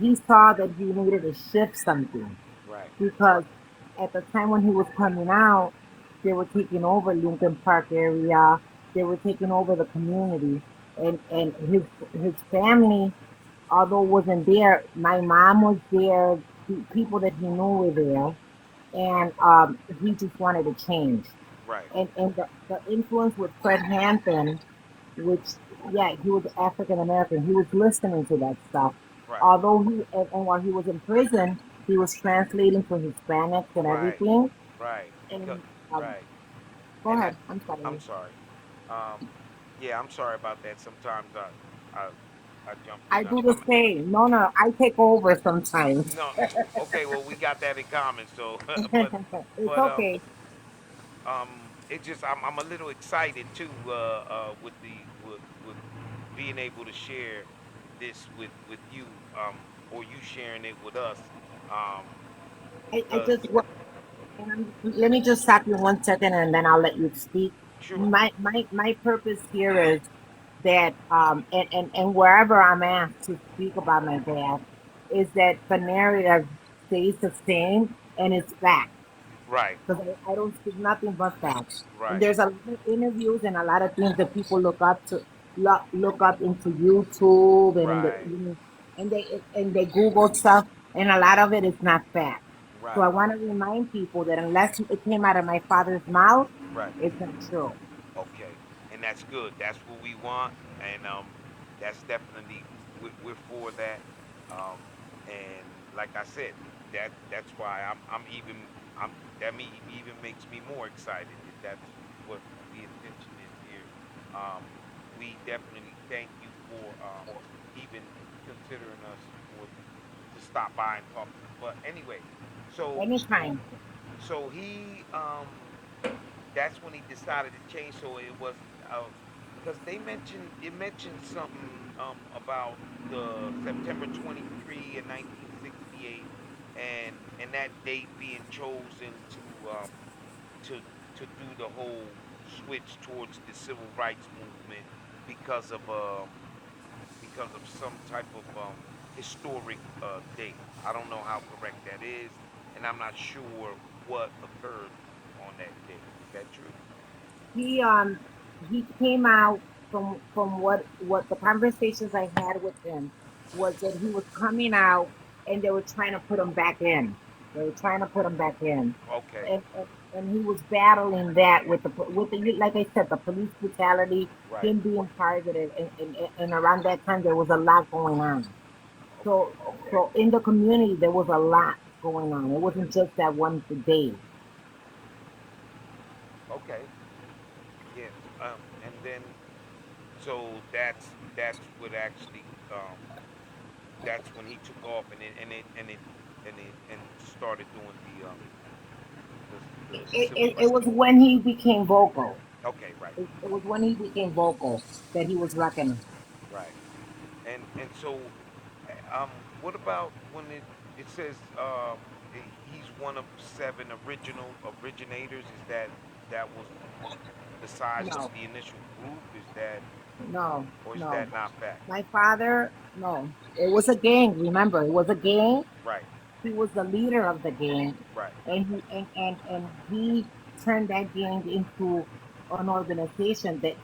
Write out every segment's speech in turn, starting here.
he saw that he needed to shift something Right. because at the time when he was coming out, they were taking over Lincoln Park area. They were taking over the community, and his family, although wasn't there, my mom was there. People that he knew were there, and he just wanted to change. Right. And the influence with Fred Hampton, which yeah, he was African American. He was listening to that stuff. Right. Although and while he was in prison, he was translating for Hispanics and Right. everything. Right. Because And right. go And ahead. that I'm I'm sorry. sorry. Um, yeah, I'm sorry about that. Sometimes I I jump I in. do the same. No, no, I take over sometimes. No, okay. Well, we got that in common. So, but It's but okay. it just I'm a little excited too. With with being able to share this with you. Or you sharing it with us. Um, I because just and let me just stop you 1 second, and then I'll let you speak. sure. My purpose here is that and wherever I'm asked to speak about my dad is that the narrative stays the same and it's fact Right. because I don't speak nothing but facts. And Right. there's a lot of interviews and a lot of things that people look up into YouTube and in the Right. and they Google stuff, and a lot of it is not fact. So I Right. want to remind people that unless it came out of my father's mouth, Right. it's not true. Okay, and that's good. That's what we want, and that's definitely we're for that. Um, and like I said, that's why I'm even I'm that me even makes me more excited if that's what the intention is here. Um, we definitely thank you for even considering us for to stop by and talk to us. But anyway, so Anytime. he that's when he decided to change. So it was because it mentioned something about the September 23 in 1968, and that date being chosen to to do the whole switch towards the civil rights movement because of some type of historic date. I don't know how correct that is, and I'm not sure what occurred on that date. Is that true? He um he came out from what the conversations I had with him was that he was coming out and they were trying to put him back in. They were trying to put him back in, Okay. and he was battling that with the like I said, the police brutality, Right. him being targeted, and around that time there was a lot going on. Okay. So in the community there was a lot going on. It wasn't just that one day. Okay. Yes. And then so that's what actually that's when he took off and started doing the civil It rights was movement. when he became vocal. Okay. Right. It was when he became vocal that he was reckoning. Right. And so what about when it says he's one of seven originators? Is that was the size of No, the initial group? Is that no, or is no. that not fact? My father, no. It was a gang. Remember, it was a gang. Right. He was the leader of the gang, Right. and he turned that gang into an organization that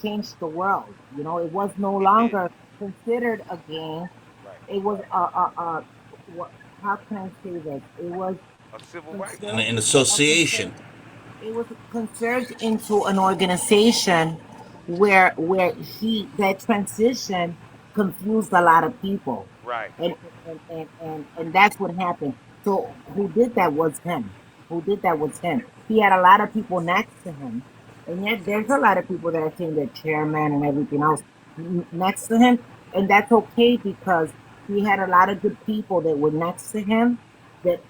changed the world. You know, it was no It did. longer considered a gang. Right. It was a what? How can I say this? It was A civil rights considered An movement. a considered association. it was conserved into an organization where he that transition confused a lot of people, Right. and that's what happened. So who did that was him. Who did that was him. He had a lot of people next to him, and yet there's a lot of people that are saying they're chairman and everything else next to him, and that's okay because he had a lot of good people that were next to him that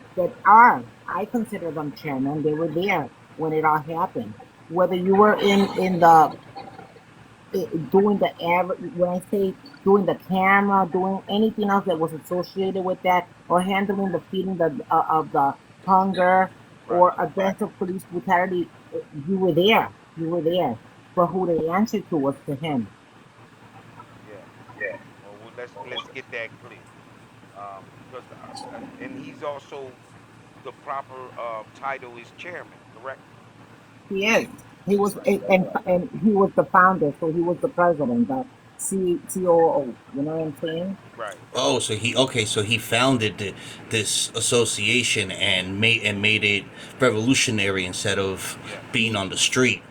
are, I consider them chairmen. They were there when it all happened. Whether you were in the doing the average, when I say doing the camera, doing anything else that was associated with that, or handling the feeding of the hunger Right. or aggressive police brutality, you were there. You were there. But who they answered to was to him. Yeah. Well, let's get that clear. Because and he's also the proper title is chairman, correct? He is. He was, and he was the founder, so he was the president, the COO. You know what I'm saying? Right. Oh, so he okay. So he founded this association and made it revolutionary instead of Yes. being on the street.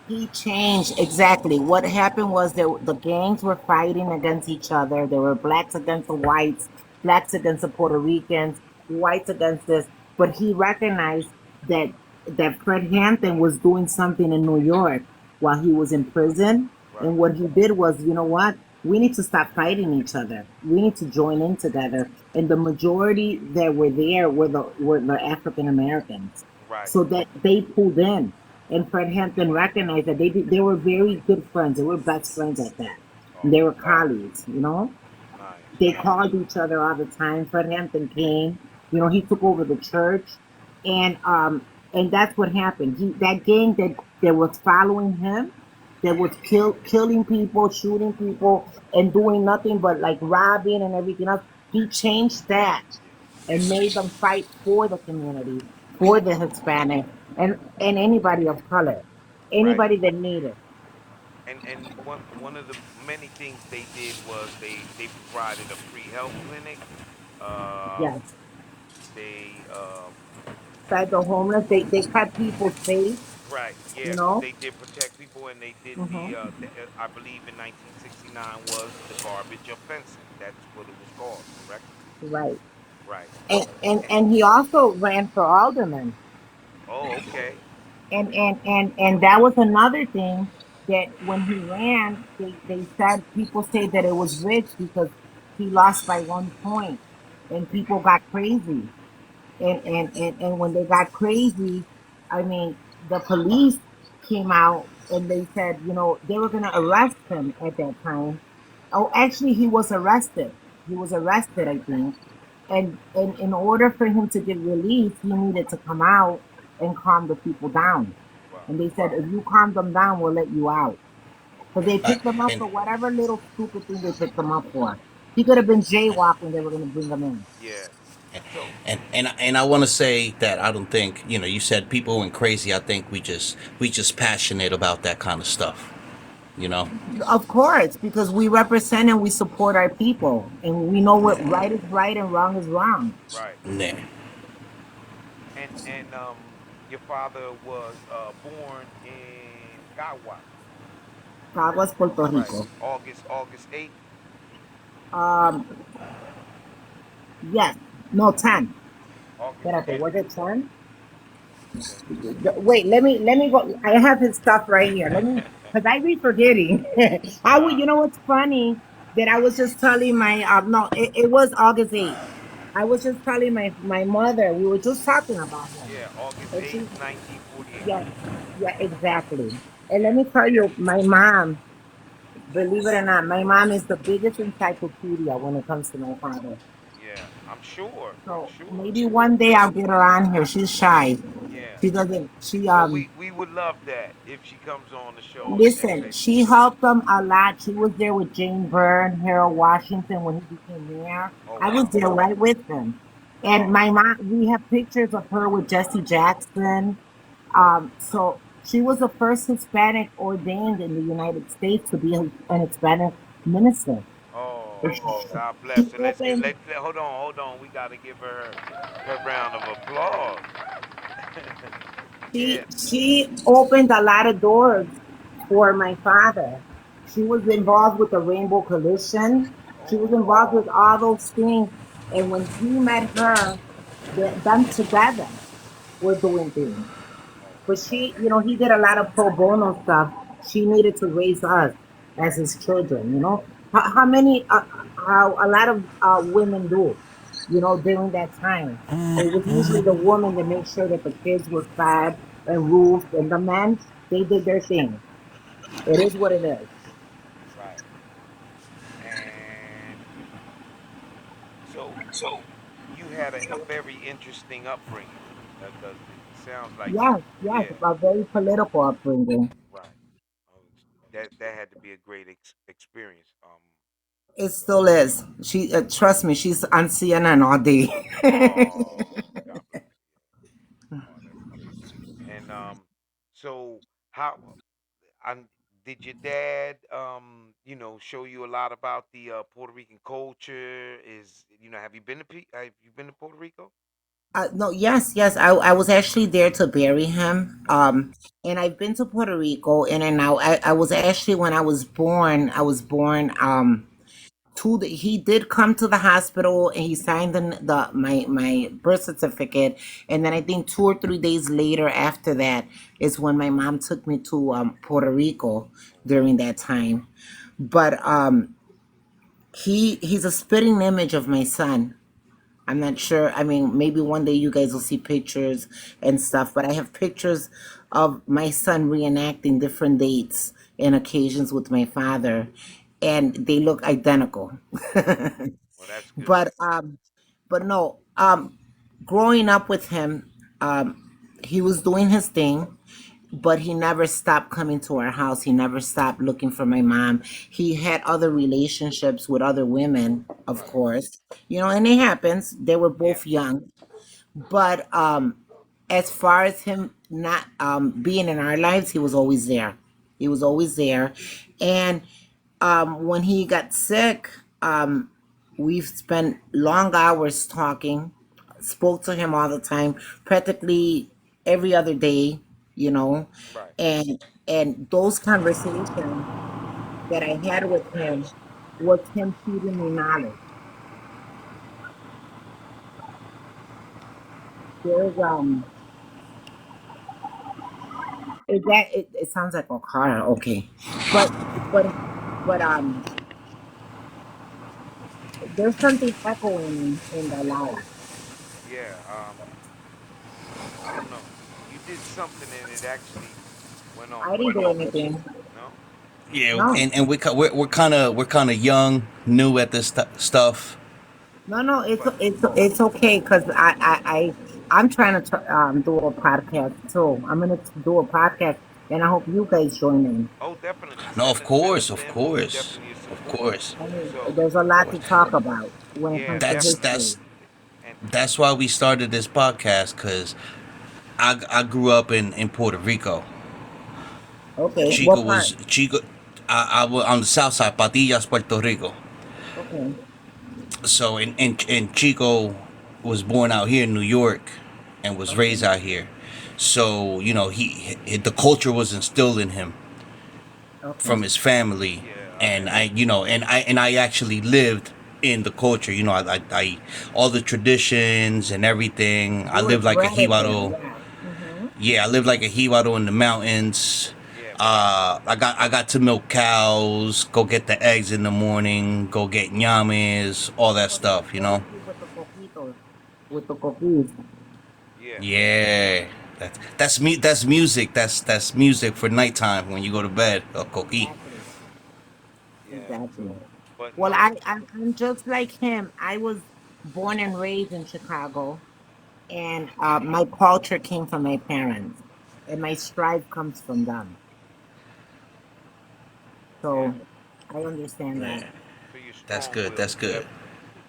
He changed exactly. What happened was that the gangs were fighting against each other. There were blacks against the whites, blacks against the Puerto Ricans, whites against this. But he recognized that Fred Hampton was doing something in New York while he was in prison. Right. And what he did was, you know what? We need to stop fighting each other. We need to join in together. And the majority that were there were the African Americans. Right. So that they pulled in, and Fred Hampton recognized that they were very good friends. They were best friends at that. And Oh, they were colleagues, you know. nice, They nice. called each other all the time. Fred Hampton came, you know, he took over the church, and that's what happened. That gang that was following him, that was killing people, shooting people, and doing nothing but like robbing and everything else. He changed that and made them fight for the community, for the Hispanic, and anybody of color, Right. anybody that needed. And one of the many things they did was they provided a free health clinic. Um, Yes, they inside the homeless, they cut people safe, right, you yeah, know. they did protect people, and they did Hmm. I believe in 1969 was the garbage offensive. That's what it was called, correct? Right. Right. And Eh, and he also ran for alderman. oh, okay. And that was another thing, that when he ran, they said, people say that it was rich because he lost by 1 point, and people got crazy. And when they got crazy, I mean, the police came out and they said, you know, they were going to arrest him at that time. Oh, actually, he was arrested. He was arrested, I think. And in order for him to get released, he needed to come out and calm the people down. Wow. And they said, if you calm them down, we'll let you out. Because they Okay. picked him up And for whatever little stupid thing they picked him up for. He could have been jaywalking. They were going to bring him in. Yeah. So and I want to say that I don't think you said people went crazy. I think we just passionate about that kind of stuff. You know. Of course, because we represent and we support our people, and we know what Yeah. right is right and wrong is wrong. right. Nah. And your father was born in Gawa, Caguas, Puerto right? Rico. August 8th. Um, yes, no, 10. August Espérate, 10th. was it 10? Okay. Wait, let me go. I have his stuff right here. Let me, because I be forgetting. I would, Uh, you know what's funny? That I was just telling my, no, it was August 8th. I was just telling my mother, we were just talking about him. yeah, August And 8th, she, 1948. yeah, yeah, exactly. And let Yeah. me tell you, my mom, believe it or not, my mom is the biggest encyclopedia when it comes to my father. Yeah. I'm sure. I'm So sure. maybe one day I'll get her on here. She's shy. Yeah. She doesn't. She Well, we would love that if she comes on the show and listen. say She helped them a lot. She was there with Jane Byrne, Harold Washington when he became mayor. oh I was wow. there right with him. And Oh my mom, we have pictures of her with Jesse Jackson. So she was the first Hispanic ordained in the United States to be an Hispanic minister. oh God bless She her. Let's get opened hold on. We gotta give her round of applause. she Yeah. she opened a lot of doors for my father. She was involved with the Rainbow Coalition. She was Oh. involved with all those things. And when he met her, them together were doing things. Oh. But she, you know, he did a lot of pro bono stuff. She needed to raise us as his children. You know, how many, how a lot of women do. You know, during that time, it was usually the woman that made sure that the kids were fed and roofed, and the men, they did their thing. It is what it is. Right. And so you had a very interesting upbringing because it sounds like Yes, yes, yeah, a very political upbringing. right. That had to be a great experience. It still is. She trust me, she's on CNN all day. Oh, God bless. Oh, that's good. And so how and did your dad show you a lot about the Puerto Rican culture? Have you been to have you been to Puerto Rico? No, yes, yes. I was actually there to bury him. And I've been to Puerto Rico in and out. I was actually when I was born. He did come to the hospital and he signed my birth certificate. And then I think 2 or 3 days later after that is when my mom took me to Puerto Rico during that time. But he's a spitting image of my son. I'm not sure. I mean, maybe one day you guys will see pictures and stuff, but I have pictures of my son reenacting different dates and occasions with my father, and they look identical. Well, that's good. But no, growing up with him, he was doing his thing, but he never stopped coming to our house. He never stopped looking for my mom. He had other relationships with other women, of Right. course, and it happens. They were Yeah. both young, but as far as him not being in our lives, he was always there. He was always there, and when he got sick, we've spent long hours talking. Spoke to him all the time, practically every other day, you know, Right. and those conversations that I had with him was him feeding me knowledge. There's it sounds like a car, okay, but but but there's something echoing in the loud. Yeah. I don't know. You did something and it actually went off. I didn't do anything. No. Yeah, No. and we're kind of young, new at this stuff. No, no, But it's okay because I'm trying to do a podcast too. I'm gonna do a podcast, and I hope you guys join in. oh, definitely No, send us the of info. We course, definitely of support. course. I mean, So there's a Of lot to course. talk about when it yeah, comes to That's history. and that's why we started this podcast because I grew up in Puerto Rico. Okay, Chico what part? was Chico. I was on the south side, Patillas, Puerto Rico. Okay, So and Chico was born out here in New York and was raised okay, out here. So the culture was instilled in him okay. from his family, yeah, and and I actually lived in the culture. I all the traditions and everything. I You were lived like a bred there, jibaro. yeah. Mm-hmm. Yeah, I lived like a jibaro in the mountains. yeah, but I I got to milk cows, go get the eggs in the morning, go get llames, all that So they stuff. they would sleep with the coquitos, with the coquis. yeah, Yeah, that's music. That's music for nighttime when you go to bed. A coqui. Exactly, yeah. exactly. So, but Well, no, I'm just like him. I was born and raised in Chicago, and my culture came from my parents, and my strive comes from them. yeah. So I understand Yeah, that. So you're that's strong good. That's willed, good. definitely.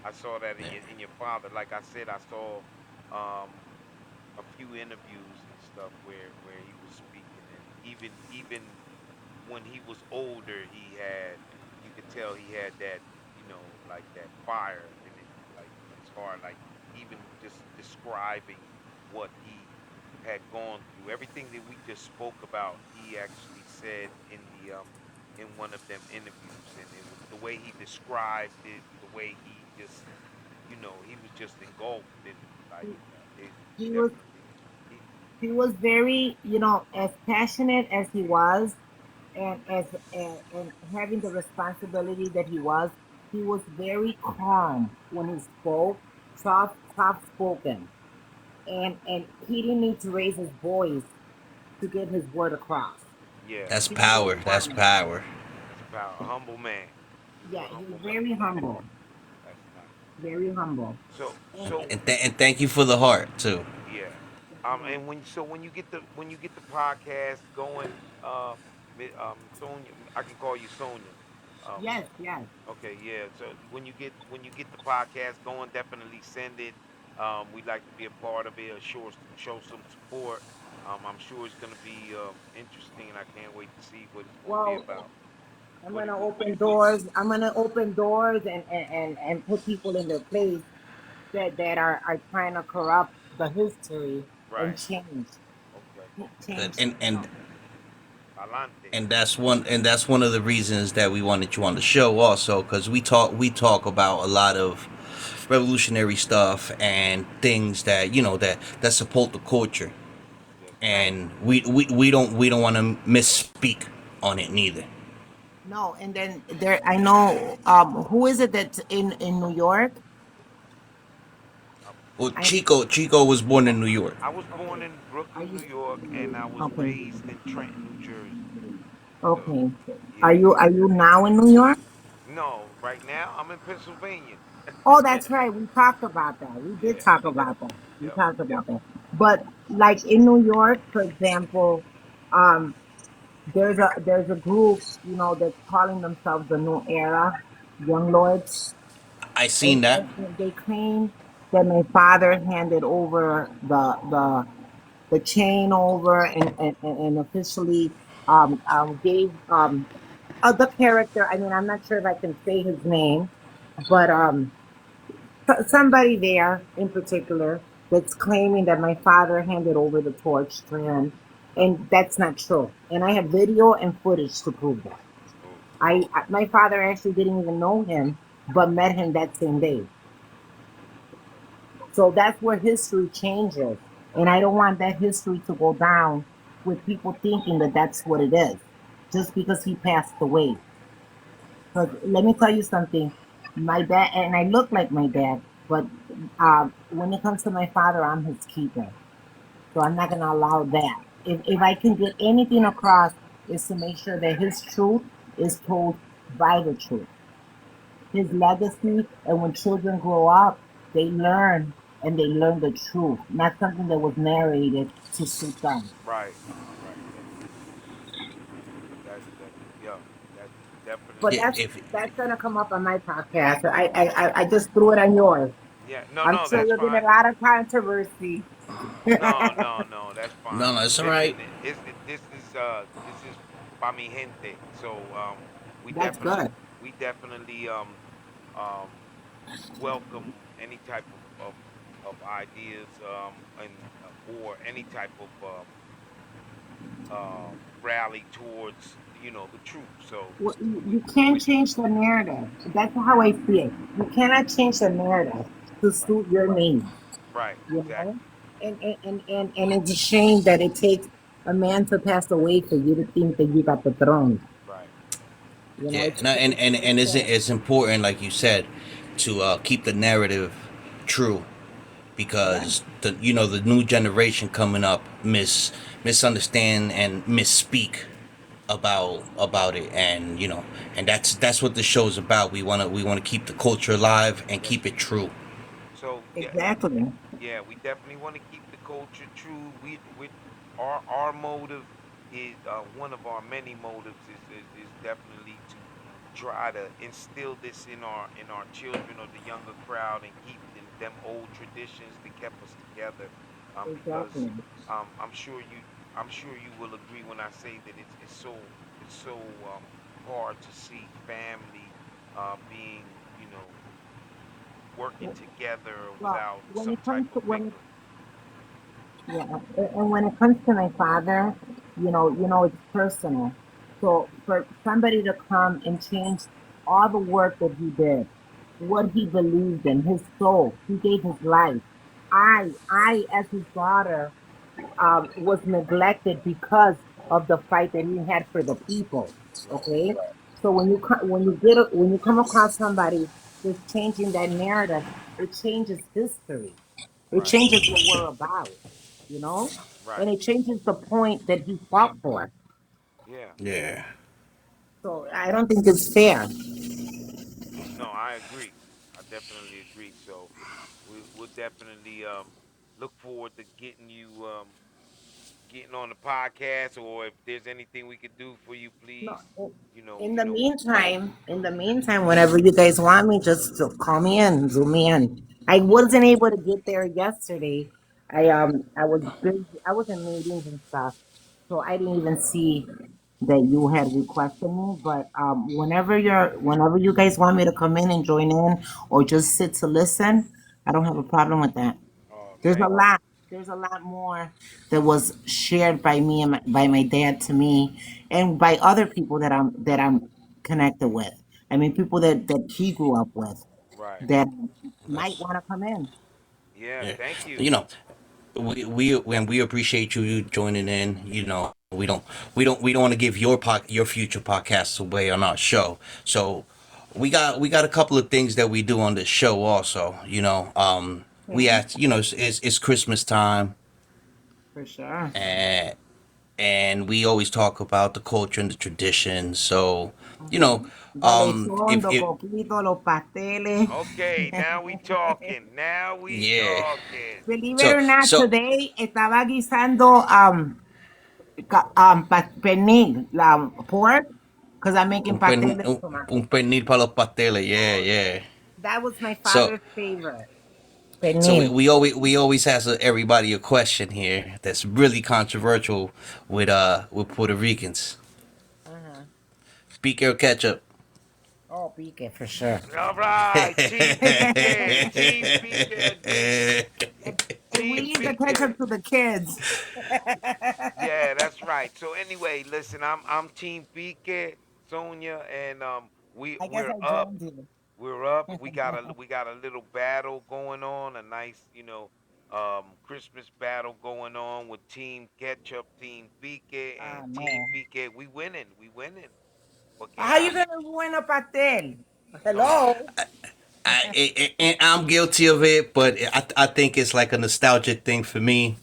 I saw that in Yeah. your father. Like I said, I saw um a few interviews and stuff where he was speaking, and even when he was older, you could tell he had that like that fire in it, like in his heart, like even just describing what he had gone through, everything that we just spoke about, he actually said in one of them interviews, and it was the way he described it, the way he just he was just engulfed in it, like it He was definitely he he was very, as passionate as he was, and having the responsibility that he was very calm when he spoke, soft spoken, and he didn't need to raise his voice to get his word across. yeah. That's He was power. That's calm. power. That's power. A humble man. He was Yeah, a he was humble man. very humble, That's nice. very humble. So And thank you for the heart too. yeah. And when you get the podcast going, Sonia, I can call you Sonia. Um, Yes, yes. okay, yeah. So when you get the podcast going, definitely send it. We'd like to be a part of it. Show some support. I'm sure it's gonna be interesting, and I can't wait to see what it's gonna be Well, about. I'm What it, gonna what open what doors. I'm gonna open doors and put people in their place that are trying to corrupt the history and right? Okay. Good. change. Palante. And that's one of the reasons that we wanted you on the show also, because we talk about a lot of revolutionary stuff and things that that support the culture, Yes, Right. sir. and we don't want to misspeak on it neither. No, and then there I know who is it that's in New York? Uh, Well, I Chico was born in New York. I was born okay. in Are Brooklyn, New you York, and I was okay? raised in Trenton, New Jersey. So, Okay. Are yeah. you are you now in New York? No, right now I'm in Pennsylvania. Oh, that's right. We talked about that. We did Yeah. talk about that. We Yep. talked about that. But like in New York, for example, um, there's a group, that's calling themselves the New Era, Young Lords, I and, seen that. and they claim that my father handed over the chain over and officially gave the character. I mean, I'm not sure if I can say his name, but somebody there in particular that's claiming that my father handed over the torch to him, and that's not true. And I have video and footage to prove that. Oh, My father actually didn't even know him, but met him that same day. So that's where history changes, and I don't want that history to go down with people thinking that that's what it is, just because he passed away. Because right. let me tell you something, my dad and I look like my dad, but when it comes to my father, I'm his keeper. So I'm not going to allow that. If I can get anything across, is to make sure that his truth is told by the truth, his legacy, and when children grow up, they learn and they learn the truth, not something that was narrated to suit them. Right. Right. That yeah. That's But Yeah, definitely. that's gonna come up on my podcast. I just threw it on yours. Yeah. No. I'm No. sure That's you're getting fine. a lot of controversy. No. No. No. That's no, fine. no, it's all right. Listen, this is pa mi gente. So That's good. we definitely welcome any type of ideas and or any type of rally towards the truth. So Well, we you can't we change the narrative. That's how I see it. You cannot change the narrative to right suit your needs, right you know? exactly And it's a shame that it takes a man to pass away for you to think that you got the throne. right Yeah, It's, and I- and and, it's and it's, sad. it's important, like you said, to keep the narrative true, Yeah, because the new generation coming up misunderstand and misspeak about it, and that's what the show's about. We want to keep the culture alive and yes keep it true. so yeah exactly. yeah we definitely want to keep the culture true we our motive is one of our many motives is definitely to try to instill this in our children or the younger crowd and keep them old traditions that kept us together because Exactly. I'm sure you will agree when I say that it's so hard to see family being working together Well, without when some it type comes to of when bickering. Yeah, and when it comes to my father, it's personal. So for somebody to come and change all the work that he did, what he believed in, his soul, he gave his life. I, as his daughter, was neglected because of the fight that he had for the people. Right, Okay, so when you come across somebody that's changing that narrative, it changes history. It right, changes what we're about, you know, and right. it changes the point that he fought for. Yeah. Yeah. So I don't think it's fair. No, I agree. I definitely agree. So we'll definitely look forward to getting you getting on the podcast, or if there's anything we could do for you, No, please. in You the know. meantime, whenever you guys want me, just to call me in, zoom me in. I wasn't able to get there yesterday. I was busy. I was in meetings and stuff, so I didn't even see that you had requested me. But whenever you guys want me to come in and join in, or just sit to listen, I don't have a problem with that. Oh, There's a thank you. lot. There's a lot more that was shared by me and by my dad to me, and by other people that I'm connected with. I mean, people that he grew up with Right. that might That's want to come in. Yeah. yeah. Thank you. You know, we appreciate you joining in. You know, we don't want to give your future podcasts away on our show. So we got a couple of things that we do on this show also. We Okay, ask. It's Christmas time, for sure. and we always talk about the culture and the tradition. So you know, Mhm. The lechon, if the coquito, los pasteles. Okay. Now we talking. Now we yeah. talking. Believe it So or not, so today estaba guisando pernil, pork, because I'm making un, pen, pasteles un, for my. un pernil para los pasteles. Yeah, Oh yeah. yeah. That was my So father's favorite. So Pernil. we always ask everybody a question here that's really controversial with Puerto Ricans. Uh-huh. Pique or ketchup? Oh, pique for sure. All right. Team PK. Team PK again. We Team leave the PK. ketchup to the kids. Yeah, that's right. So anyway, listen, I'm Team PK, Sonia, and I guess we're I up. joined you. We're up. We got a little battle going on, a nice, Christmas battle going on with Team Ketchup, Team Pique, and Ah, Team no. Pique. We winning. We winning. Porque How you gonna ruin a pastel? no, no. Hello. And I'm guilty of it, but I think it's like a nostalgic thing for me.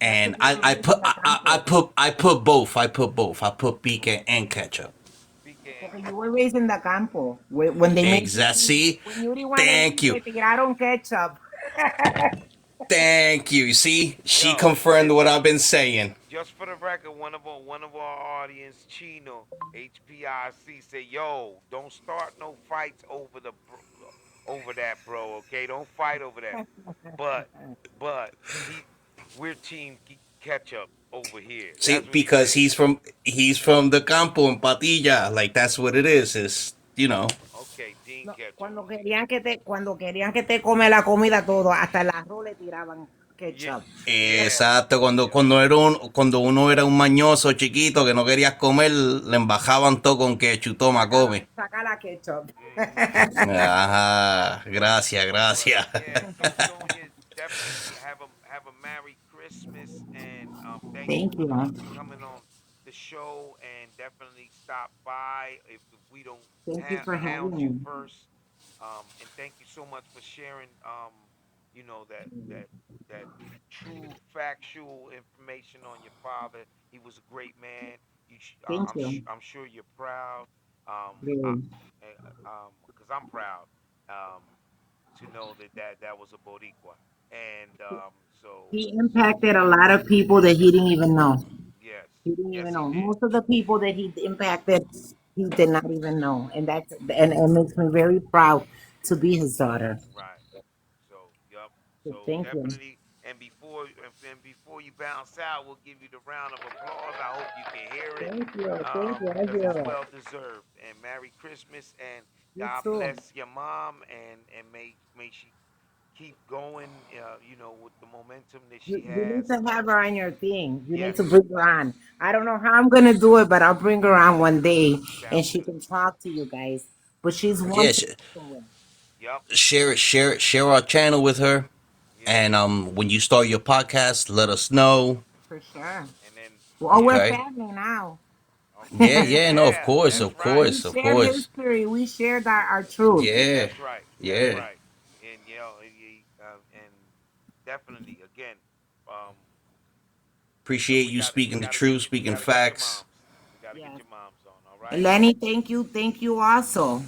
That's And because you were raised in the campo. I put both. I put both. I put pique and ketchup. Pique and Because you were Ketchup. raised in the campo. When they made you Exact. eat, See, when you didn't want to thank eat, you, te tiraron ketchup. thank you. See, she Yo, confirmed what listen. I've been saying. Just for the record, one of our audience, Chino HPIC, say, "Yo, don't start no fights over that, bro. Okay, don't fight over that." But but he, we're team Ketchup over here. See, That's what he because said. he's from the campo in Patilla. Like that's what it is. Is. Okay, Team No, Ketchup. cuando querían que te come la comida todo, hasta el arroz le tiraban Yeah, ketchup. yeah, Exacto, yeah. cuando uno era un mañoso chiquito que no querías comer, le embajaban todo con que toma, come. Saca la ketchup. Mhm. Ajá, gracias, But gracias. yeah, so Sonia, definitely have a Merry Christmas, and thank you Thank for you. Huh? coming on the show, and definitely stop by if we don't Thank you for hound having you me. first. And thank you so much for sharing that true factual information on your father. He was a great man. Thank you. I'm sure you're proud. I, Really. because I'm proud. Um, to know that was a Boricua. And He impacted a lot of people that he didn't even know. yes, He didn't yes, even he know. did. Most of the people that he impacted, he did not even know. And it makes me very proud to be his daughter. Right. So, yep. So So thank you. definitely, and before you bounce out, we'll give you the round of applause. I hope you can hear it, Thank you. Thank you. I because it's hear it. well deserved. And Merry Christmas, and You God too. bless your mom, and may she keep going, with the momentum that she You need has. to have her on your thing. You need Yes, to bring her on. I don't know how I'm gonna do it, but I'll bring her on one day and sounds she good. can talk to you guys. But she's one Yeah, to listen with, Yep. share our channel with her, Yeah. and when you start your podcast, let us know. for sure. And then Well, and we're Okay. family now. Yeah, okay, yeah, no, of yeah, course, that's of right. We course, of share course. history. We shared our truth. Yeah, That's right. That's yeah. right. And and definitely again, um, Appreciate we you got to we speaking the got to truth, get we speaking got to get your facts. moms. We got to get Yes. your moms on. All right. Lenny, thank you. Thank you also.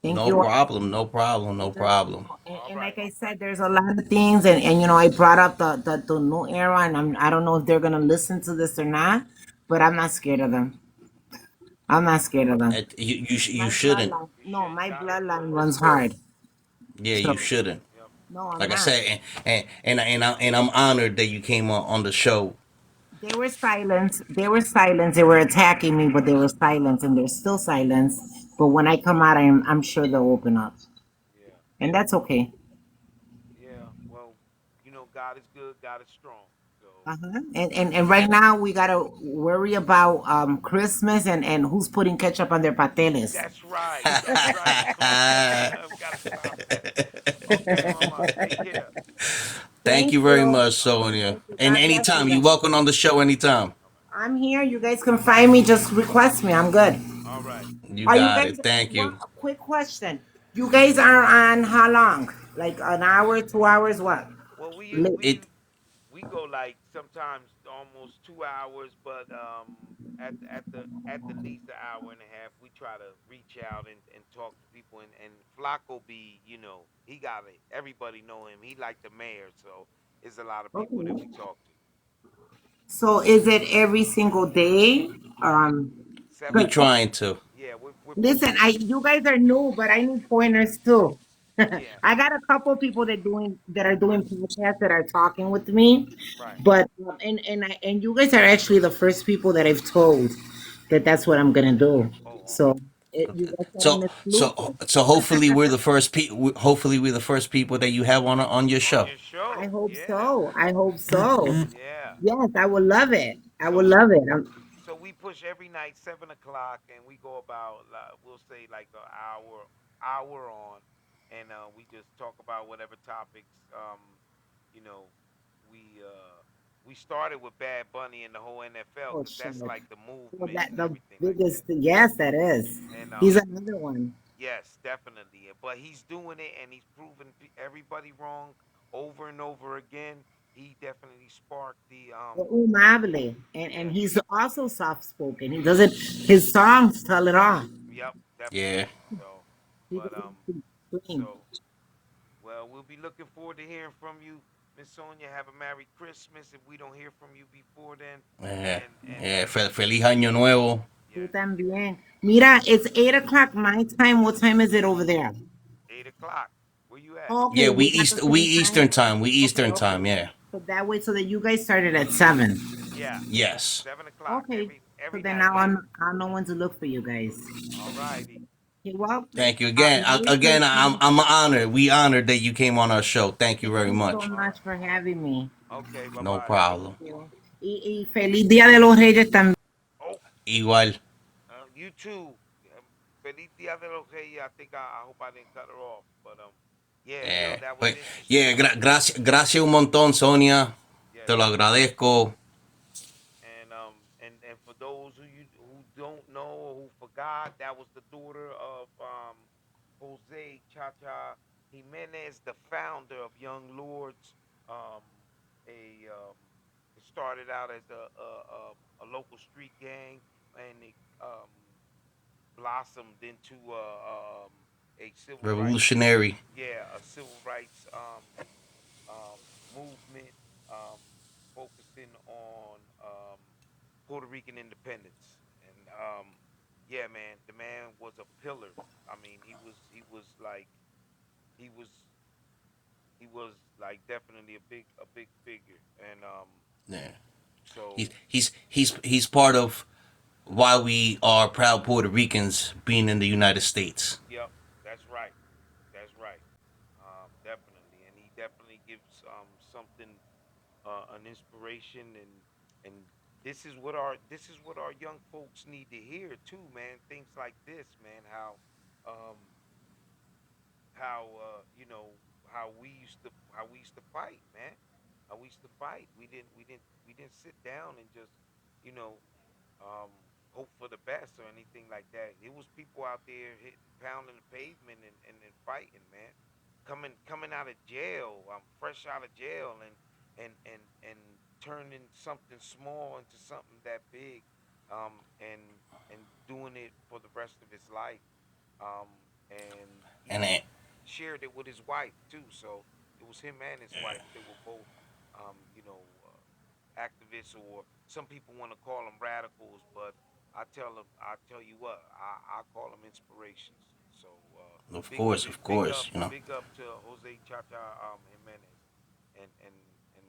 Thank No you. problem. No problem. No problem. All And right. like I said, there's a lot of things, and I brought up the new era, and I don't know if they're gonna listen to this or not, but I'm not scared of them. I'm not scared of them. You My shouldn't. bloodline, You no, shouldn't. my Not. bloodline runs hard. Yeah, So you shouldn't. Yep. no, I'm Like I not. said, and I'm honored that you came on the show. They were silent. They were silent. They were attacking me, but they were silent, and they're still silent. But when I come out, I'm sure they'll open up, Yeah. and that's okay. Yeah. Well, God is good. God is strong. So Uh-huh. And right now we gotta worry about Christmas and who's putting ketchup on their pasteles. that's right. That's right, Sonia. We gotta stop that. Okay, Mama. Take care. Thank Thank you very you. much, All right. Sonia. Thank you. And God bless you anytime, you're guys. welcome on the show anytime. All right. I'm here. You guys can find me. Just request me. I'm good. All right. You Are you got guys? it. Thank One you. quick question. You guys are on how long? Like an hour, 2 hours? What? Well, we Late. we It we go like sometimes almost 2 hours, but at the least an hour and a half. We try to reach out and talk to people, and Flacco be, he got it. Everybody know him. He like the mayor, so it's a lot of people that we Okay. talk to. So is it every single day? Um, we 'cause- 7 o'clock. trying to. Yeah, we're Listen, pushing. you guys are new, but I need pointers too. Yeah, I got a couple people that are doing podcasts that are talking with me, right. but and you guys are actually the first people that I've told that that's what I'm gonna do. Oh, So okay. you guys got So an so exclusive. so hopefully we're the first people that you have on your On show. your I show, hope yeah, so. I hope so. yeah. Yes, I would love it. I So would love it. so we push every night 7 o'clock, and we go about we'll say like an hour on, and we just talk about whatever topics. You know, we uh we started with Bad Bunny and the whole NFL Oh because shit. that's like the Well, movement that and the everything like biggest. that. Yes, that is. And He's another one. yes, definitely. But he's doing it, and he's proven everybody wrong over and over again. He definitely sparked the Amable, and yeah. he's also soft spoken. He doesn't. His songs tell it all. Yep, Yeah. definitely. So, He but doesn't explain. so well, we'll be looking forward to hearing from you, Miss Sonia. Have a Merry Christmas if we don't hear from you before then. Yeah. Yeah. And Feliz año nuevo. Tú yes, también. Mira, it's 8 o'clock my time. What time is it over there? 8 o'clock. Where you at? Okay, Yeah, we got the we same time. Eastern time. We Okay, Eastern okay. time. Yeah. So that way, so that you guys started at 7. Yeah, Yes. 7 o'clock Okay. So every then night. now I'll know when to look for you guys. All righty. Okay, well, Thank you again. Merry Again, Christmas. I'm honored. We honored that you came on our show. Thank you Thank very you so much. All much right. for having me. Okay. Bye No bye. problem. Y feliz Día de los Reyes también. Oh, Igual. you too. Feliz Dia de los Reyes. I think I hope I didn't cut her off, but yeah, that was Pues, interesting. yeah, gracias un montón, Sonia. Yes. Te lo agradezco. And for those who don't know or who forgot, that was the daughter of Jose Chacha Jimenez, the founder of Young Lords. Um, it started out as a local street gang, and it blossomed into a civil rights, Revolutionary. yeah, a civil rights um, movement, um, focusing on Puerto Rican independence. And yeah, man, the man was a pillar. I mean, he was he was like definitely a big figure. And Yeah. so He's part of why we are proud Puerto Ricans being in the United States. yep, that's right, that's right, definitely. And he definitely gives something, an inspiration, and this is what our young folks need to hear too, man. Things like this, man. Um, how we used to fight, man. How we used to fight. We didn't sit down and just you know um, hope for the best or anything like that. It was people out there hitting, pounding the pavement and fighting, man. Coming out of jail, fresh out of jail, and turning something small into something that big, and doing it for the rest of his life. Um, and he And it, shared it with his wife too. So it was him and his wife. They were both, activists, or some people want to call them radicals, but I tell you what, I call them inspirations. So big, of big up, course, you know, big up to Jose Chacha Jimenez, and and and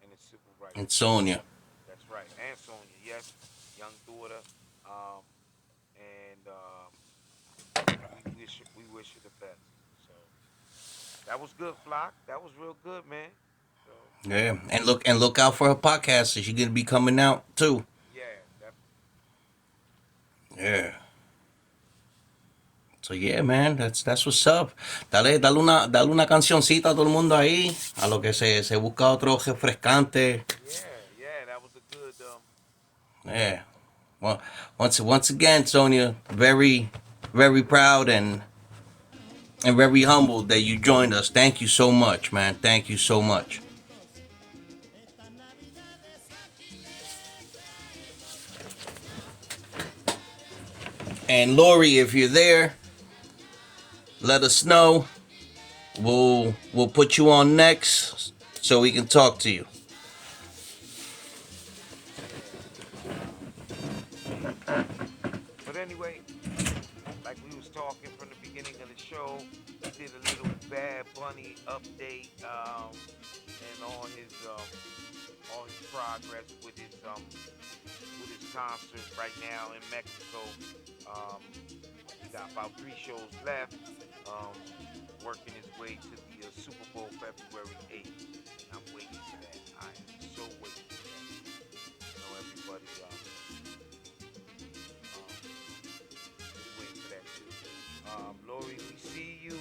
and his civil rights and movement. Sonia. That's right, and Sonia, yes, young daughter, um, and we wish her the best. So that was good, Flock. That was real good, man. So Yeah, and look out for her podcast. She's gonna be coming out too. yeah, definitely. Yeah. So yeah, man, that's what's up. Dale una cancioncita a todo el mundo ahí, a lo que se busca otro refrescante. Yeah, yeah, that was a good. Yeah. Well, once again, Sonia, very proud and very humbled that you joined us. Thank you so much, man. Thank you so much. And Laurie, if you're there, let us know. We'll put you on next so we can talk to you. Yeah, but anyway, like we was talking from the beginning of the show, we did a little Bad Bunny update, and all his progress with his concert right now in Mexico. Um, he got about 3 shows left. Um, Working his way to the Super Bowl February 8th, and I'm waiting for that. I am so waiting for that. I know everybody um, is waiting for that too. Laurie, we see you. We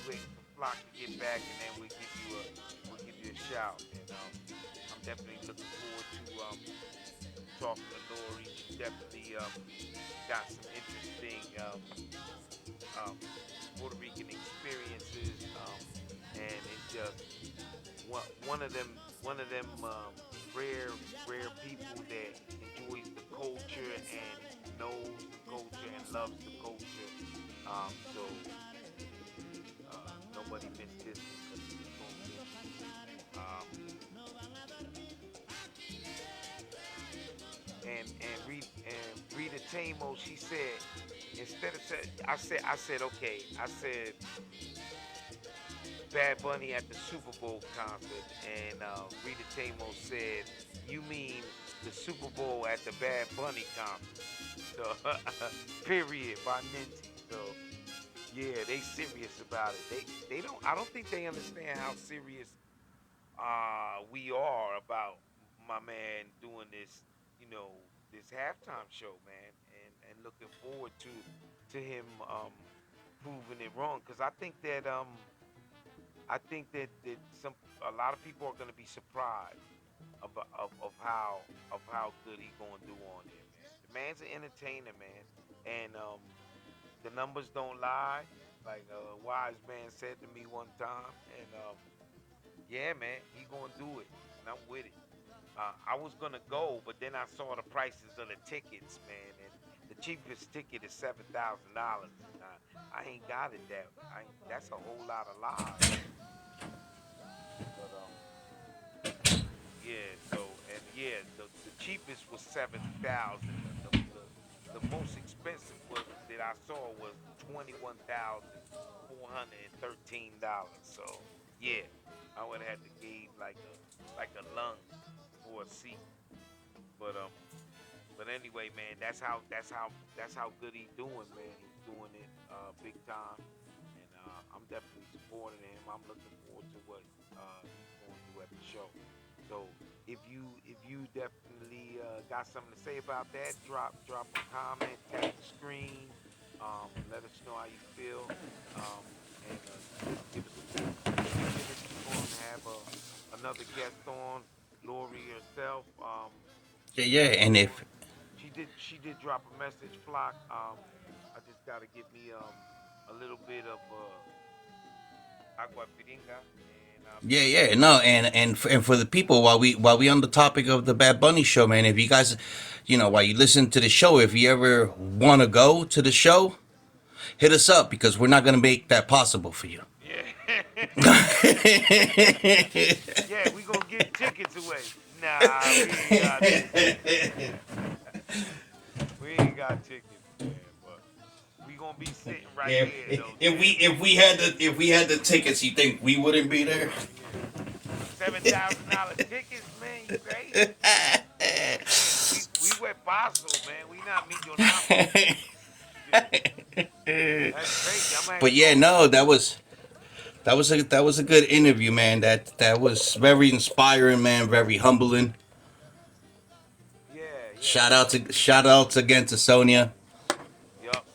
waiting for Flock to get back, and then we'll give you a shout. And I'm definitely looking forward to talking to Laurie. She definitely got some interesting um, Puerto Rican experiences, and it's just one of them rare rare people that enjoys the culture and knows the culture and loves the culture. So nobody missed this because it's going to be interesting. And Rita Tamo, she said, instead of say, I said okay, I said Bad Bunny at the Super Bowl concert, and Rita Tamo said, "You mean the Super Bowl at the Bad Bunny concert?" So, period by Minty. So, yeah, they serious about it. They don't. I don't think they understand how serious we are about my man doing this. You know, this halftime show, man, and looking forward to him proving it wrong. Because I think that some a lot of people are going to be surprised of how good he going to do on there, man. The man's an entertainer, man, and the numbers don't lie. Like a wise man said to me one time, and yeah, man, he going to do it, and I'm with it. I was gonna go, but then I saw the prices of the tickets, man, and the cheapest ticket is $7,000. I ain't got it that. That's a whole lot of lives. But yeah. So and yeah, the cheapest was 7,000. The most expensive was that I saw was $21,413. So yeah, I would have had to give like a lung for a seat. But anyway, man, that's how good he's doing, man. He's doing it big time, and I'm definitely supporting him. I'm looking forward to what he's going to do at the show. So if you definitely got something to say about that, drop a comment, tap the screen, let us know how you feel, um, and give us a few minutes. We're going to have another guest on, Laurie herself. Yeah, She yeah, did and go. if She did drop a message, Flock. I just gotta get me a little bit of agua piringa, and I'll be yeah, right yeah, back. no, and for the people, while we on the topic of the Bad Bunny show, man, if you guys, while you listen to the show, if you ever want to go to the show, hit us up because we're not gonna make that possible for you. Yeah. Yeah, we gonna give tickets away. Nah, we ain't got tickets. We ain't got tickets, man. But we gonna be sitting right Yeah, there though, if we had the tickets, you think we wouldn't be there? $7,000 tickets, man. You crazy? We Wepaso, man. We not millonarios. That's crazy. I'm gonna have But to yeah, go. no, that was a good interview, man. That was very inspiring, man. Very humbling. Yeah, yeah. So, Shout outs again to Sonia. yup,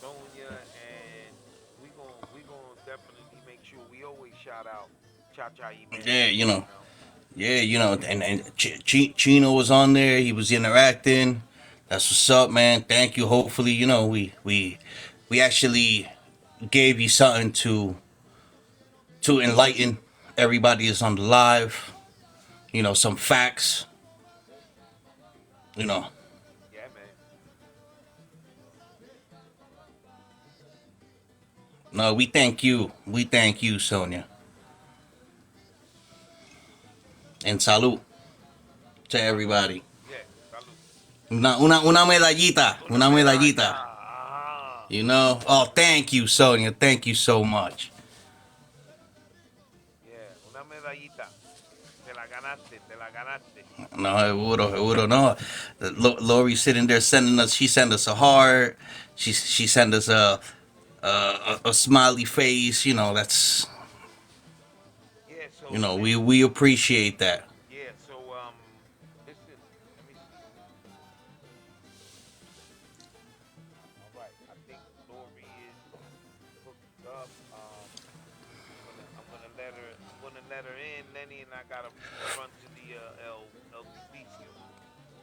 Sonia, and we gonna definitely make sure we always shout out Cha Cha Yeah, Jimenez. you know, yeah, you know, and Chino was on there. He was interacting. That's what's up, man. Thank you. Hopefully, you know, we actually gave you something to enlighten everybody that's on the live. You know, some facts. You know, Yeah, man. no, we thank you. We thank you, Sonia. And salute to everybody. Yeah, salud. Una medallita. Una Una medalla. medallita. Ajá. You know? Oh, thank you, Sonia. Thank you so much. Yeah, una medallita. Te la ganaste, te la ganaste. No, seguro, no. Laurie sitting there sending us, she sent us a heart. She sent us a smiley face. You know, that's, Yeah, you so know, listen. we appreciate that. Yeah, so listen. Let me see. All right, I think Lori is hooked up. I'm gonna let her in, Lenny, and I gotta run to the El Servicio.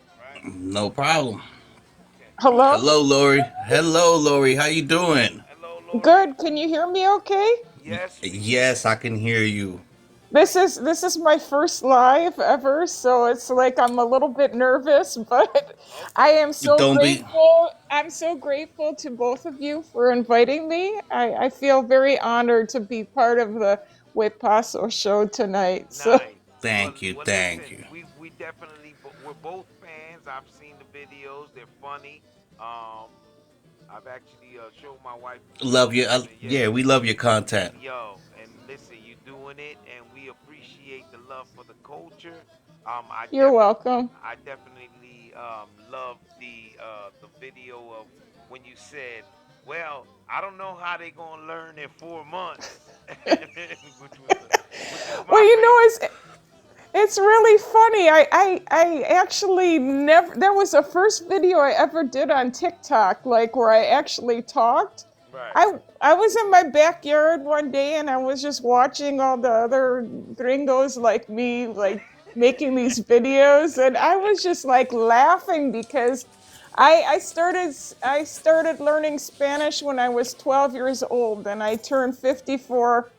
All right. No problem. Okay. Hello? Hello, Laurie. Hello, Laurie. How you doing? Hello, Lori. Good. Can you hear me okay? Yes, we Yes, can. I can hear you. This is my first live ever, so it's like I'm a little bit nervous, but I Okay. am so Don't be. grateful. I'm so grateful to both of you for inviting me. I feel very honored to be part of the Wepaso show tonight. So Nice. Thank you. Well, Thank listen. you. We definitely we're both fans. I've seen the videos. They're funny. Um, I've actually showed my wife the Love you. videos, and Yeah, yeah, we love your content. yo, and listen, you're doing it, and we appreciate the love for the culture. you're welcome. I definitely love the video of when you said, "Well, I don't know how they gonna learn in 4 months," which is Well, my favorite. it's really funny. I actually never. There was the first video I ever did on TikTok, like where I actually talked. Right. I was in my backyard one day and I was just watching all the other gringos like me, like making these videos, and I was just like laughing because I started learning Spanish when I was 12 years old, and I turned 54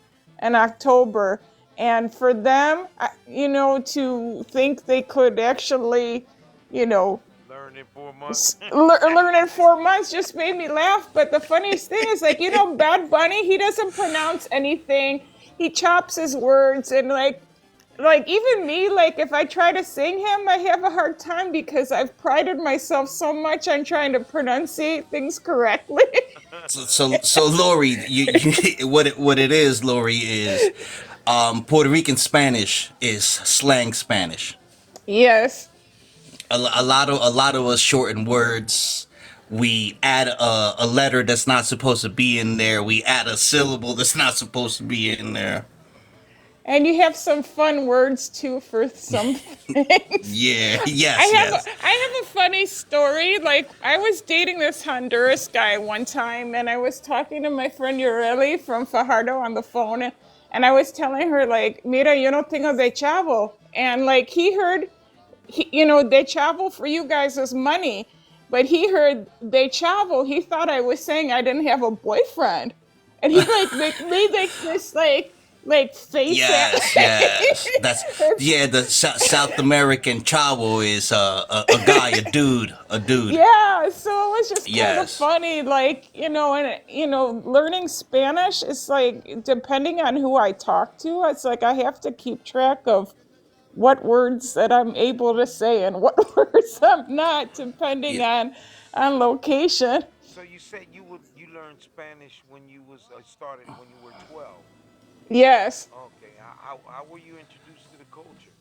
in October. And for them, to think they could actually, you know, Learn in 4 months. learn in 4 months just made me laugh. But the funniest thing is, like, Bad Bunny, he doesn't pronounce anything. He chops his words, and like even me, like if I try to sing him, I have a hard time because I've prided myself so much on trying to pronunciate things correctly. So Lori, what it is, Lori, is Puerto Rican Spanish is slang Spanish. Yes. A lot of us shorten words. We add a letter that's not supposed to be in there. We add a syllable that's not supposed to be in there. And you have some fun words too for some things. Yeah, I yes, have yes. I have a funny story. Like I was dating this Honduras guy one time, and I was talking to my friend Ureli from Fajardo on the phone, and I was telling her like, "Mira, yo no tengo de chavo," and like he heard, de chavo for you guys is money, but he heard de chavo. He thought I was saying I didn't have a boyfriend, and he like made like this like like face at. Yes, yes. That's It's yeah. The South American chavo is a guy, a dude, a dude. yeah, so it was just kind of Yes. funny, like, and learning Spanish is like depending on who I talk to, it's like I have to keep track of what words that I'm able to say and what words I'm not, depending Yeah. on location. So you said you learned Spanish when you was started when you were 12. Yes. Okay. How were you introduced to the culture?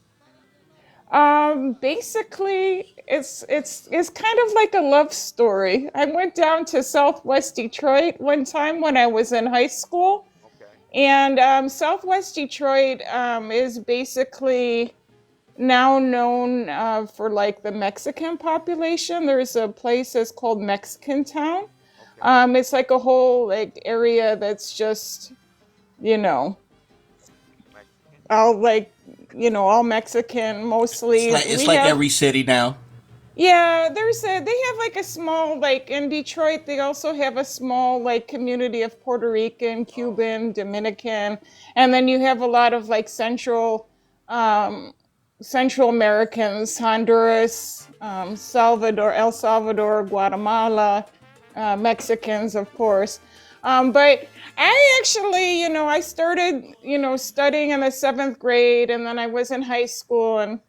Basically, it's kind of like a love story. I went down to Southwest Detroit one time when I was in high school, Okay. and Southwest Detroit is basically now known for like the Mexican population. There's a place that's called Mexican Town. Okay. It's like a whole like area that's just you know Mexican. all like all Mexican It's mostly. like We have every city now. Yeah, they have like a small like in Detroit they also have a small like community of Puerto Rican, Oh. Cuban, Dominican, and then you have a lot of like um Central Americans, Honduras, El Salvador, Guatemala, Mexicans, of course. But I actually, I started, studying in the seventh grade, and then I was in high school, and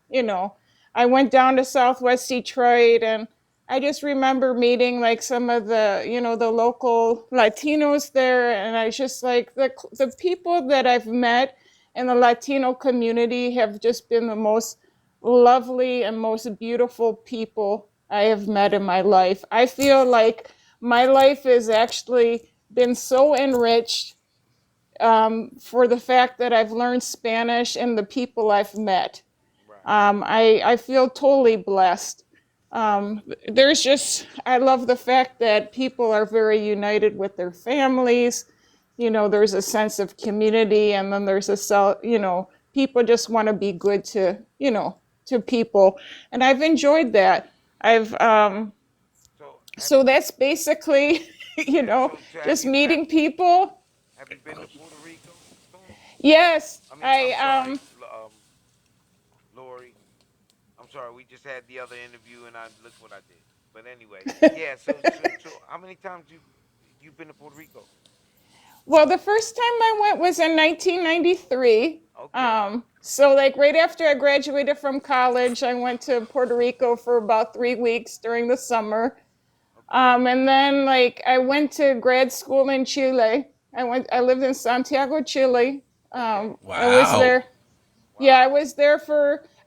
I went down to Southwest Detroit, and I just remember meeting like some of the, the local Latinos there, and I just like the people that I've met in the Latino community have just been the most lovely and most beautiful people I have met in my life. I feel like my life has actually been so enriched for the fact that I've learned Spanish and the people I've met. Right. I feel totally blessed. I love the fact that people are very united with their families. There's a sense of community, and then people just want to be good to people. And I've enjoyed that. I've, So so that's basically, have just you meeting people. been to Puerto Rico, Sonia? Yes, I mean, I'm I, sorry, Lori. I'm sorry. We just had the other interview, and I look what I did. But anyway, yeah. So how many times you've been to Puerto Rico? well, the first time I went was in 1993. Okay. So like right after I graduated from college, I went to Puerto Rico for about 3 weeks during the summer. Okay. And then like I went to grad school in Chile. I lived in Santiago, Chile. Okay. I was Wow. there. Yeah, Wow.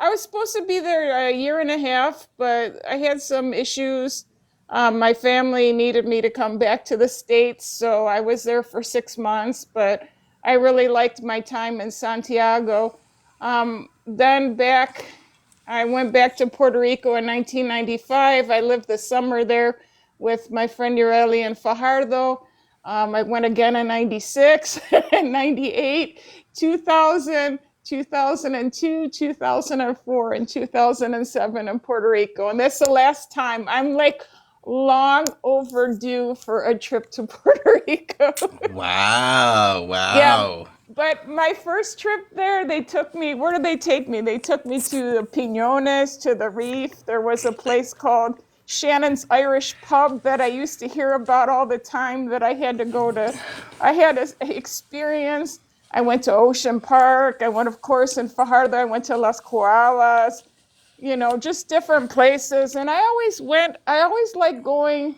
I was supposed to be there a year and a half, but I had some issues. My family needed me to come back to the States, so I was there for 6 months, but I really liked my time in Santiago. I went back to Puerto Rico in 1995. I lived the summer there with my friend Ureli in Fajardo. I went again in 96 and 98, 2000, 2002, 2004, and 2007 in Puerto Rico. And that's the last time. I'm like long overdue for a trip to Puerto Rico. Wow. Yeah, Wow. but my first trip there, where did they take me? They took me to the Piñones, to the Reef. There was a place called Shannon's Irish Pub that I used to hear about all the time that I had to go to. I had to experience. I went to Ocean Park. I went, of course, in Fajardo. I went to Las Koalas, just different places. And I always liked going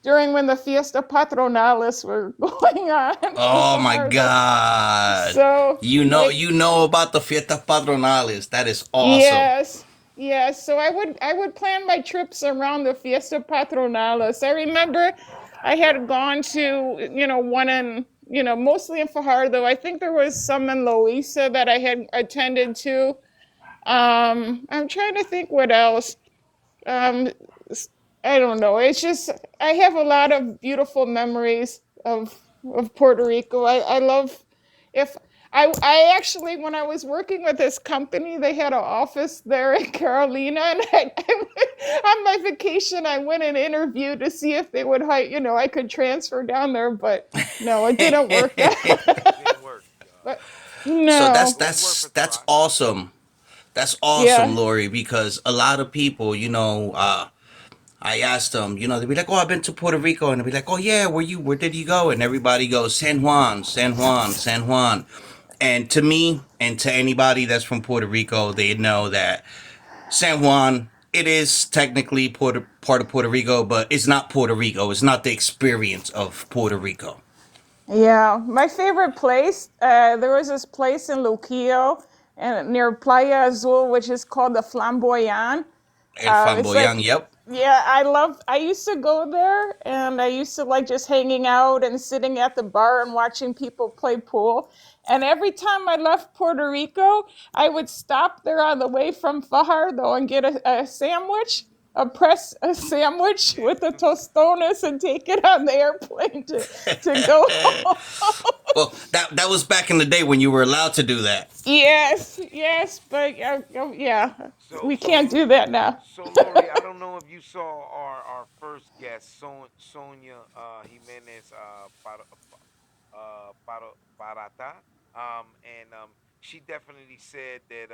during when the Fiesta Patronalis were going on in Oh my Fajardo. God. So, like, You know about the Fiestas Patronales. That is awesome. yes, yes. So I would plan my trips around the Fiesta Patronalis. I remember I had gone to, one in, mostly in Fajardo. I think there was some in Loíza that I had attended to. I'm trying to think what else. Um, I don't know. It's just I have a lot of beautiful memories of Puerto Rico. I love if I actually when I was working with this company, they had an office there in Carolina, and on my vacation I went and interviewed to see if they would hire, I could transfer down there, but no, it didn't work out. Didn't work. but So No. that's awesome. That's awesome, Yeah. Lori, because a lot of people, I asked them, they'd be like, "Oh, I've been to Puerto Rico," and they'd be like, "Oh yeah, where did you go?" And everybody goes, "San Juan, San Juan, San Juan." And to me, and to anybody that's from Puerto Rico, they know that San Juan, it is technically part of Puerto Rico, but it's not Puerto Rico. It's not the experience of Puerto Rico. Yeah, my favorite place. There was this place in Luquillo and near Playa Azul, which is called the Flamboyant. El It's like, Famboyang, yep. yeah, I used to go there and I used to like just hanging out and sitting at the bar and watching people play pool. And every time I left Puerto Rico, I would stop there on the way from Fajardo and get a sandwich, a sandwich with the tostones and take it on the airplane to go home. Well, that was back in the day when you were allowed to do that. Yes, yes, but yeah, So we so can't do that now. so Lori, I don't know if you saw our first guest, Sonia Jimenez Barata, and she definitely said that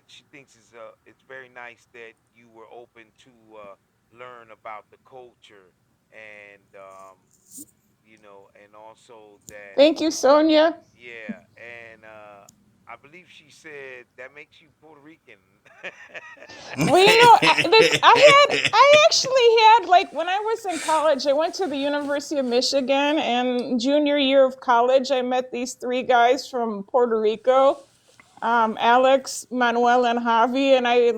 she thinks it's very nice that you were open to learn about the culture and and also that Thank you, Sonia. yeah, and I believe she said that makes you Puerto Rican. Well, I actually had like when I was in college, I went to the University of Michigan, and junior year of college, I met these three guys from Puerto Rico, Alex, Manuel, and Javi, and I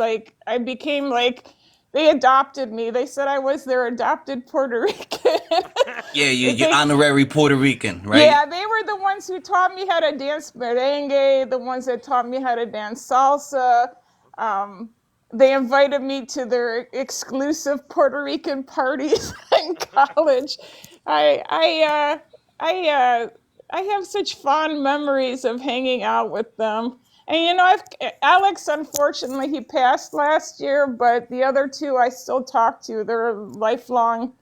became like they adopted me. They said I was their adopted Puerto Rican. Yeah, you they honorary Puerto Rican, right? Yeah, they were the ones who taught me how to dance merengue, the ones that taught me how to dance salsa. Um, they invited me to their exclusive Puerto Rican parties in college. I I I I have such fond memories of hanging out with them. And I've Alex, unfortunately, he passed last year, but the other two I still talk to. They're lifelong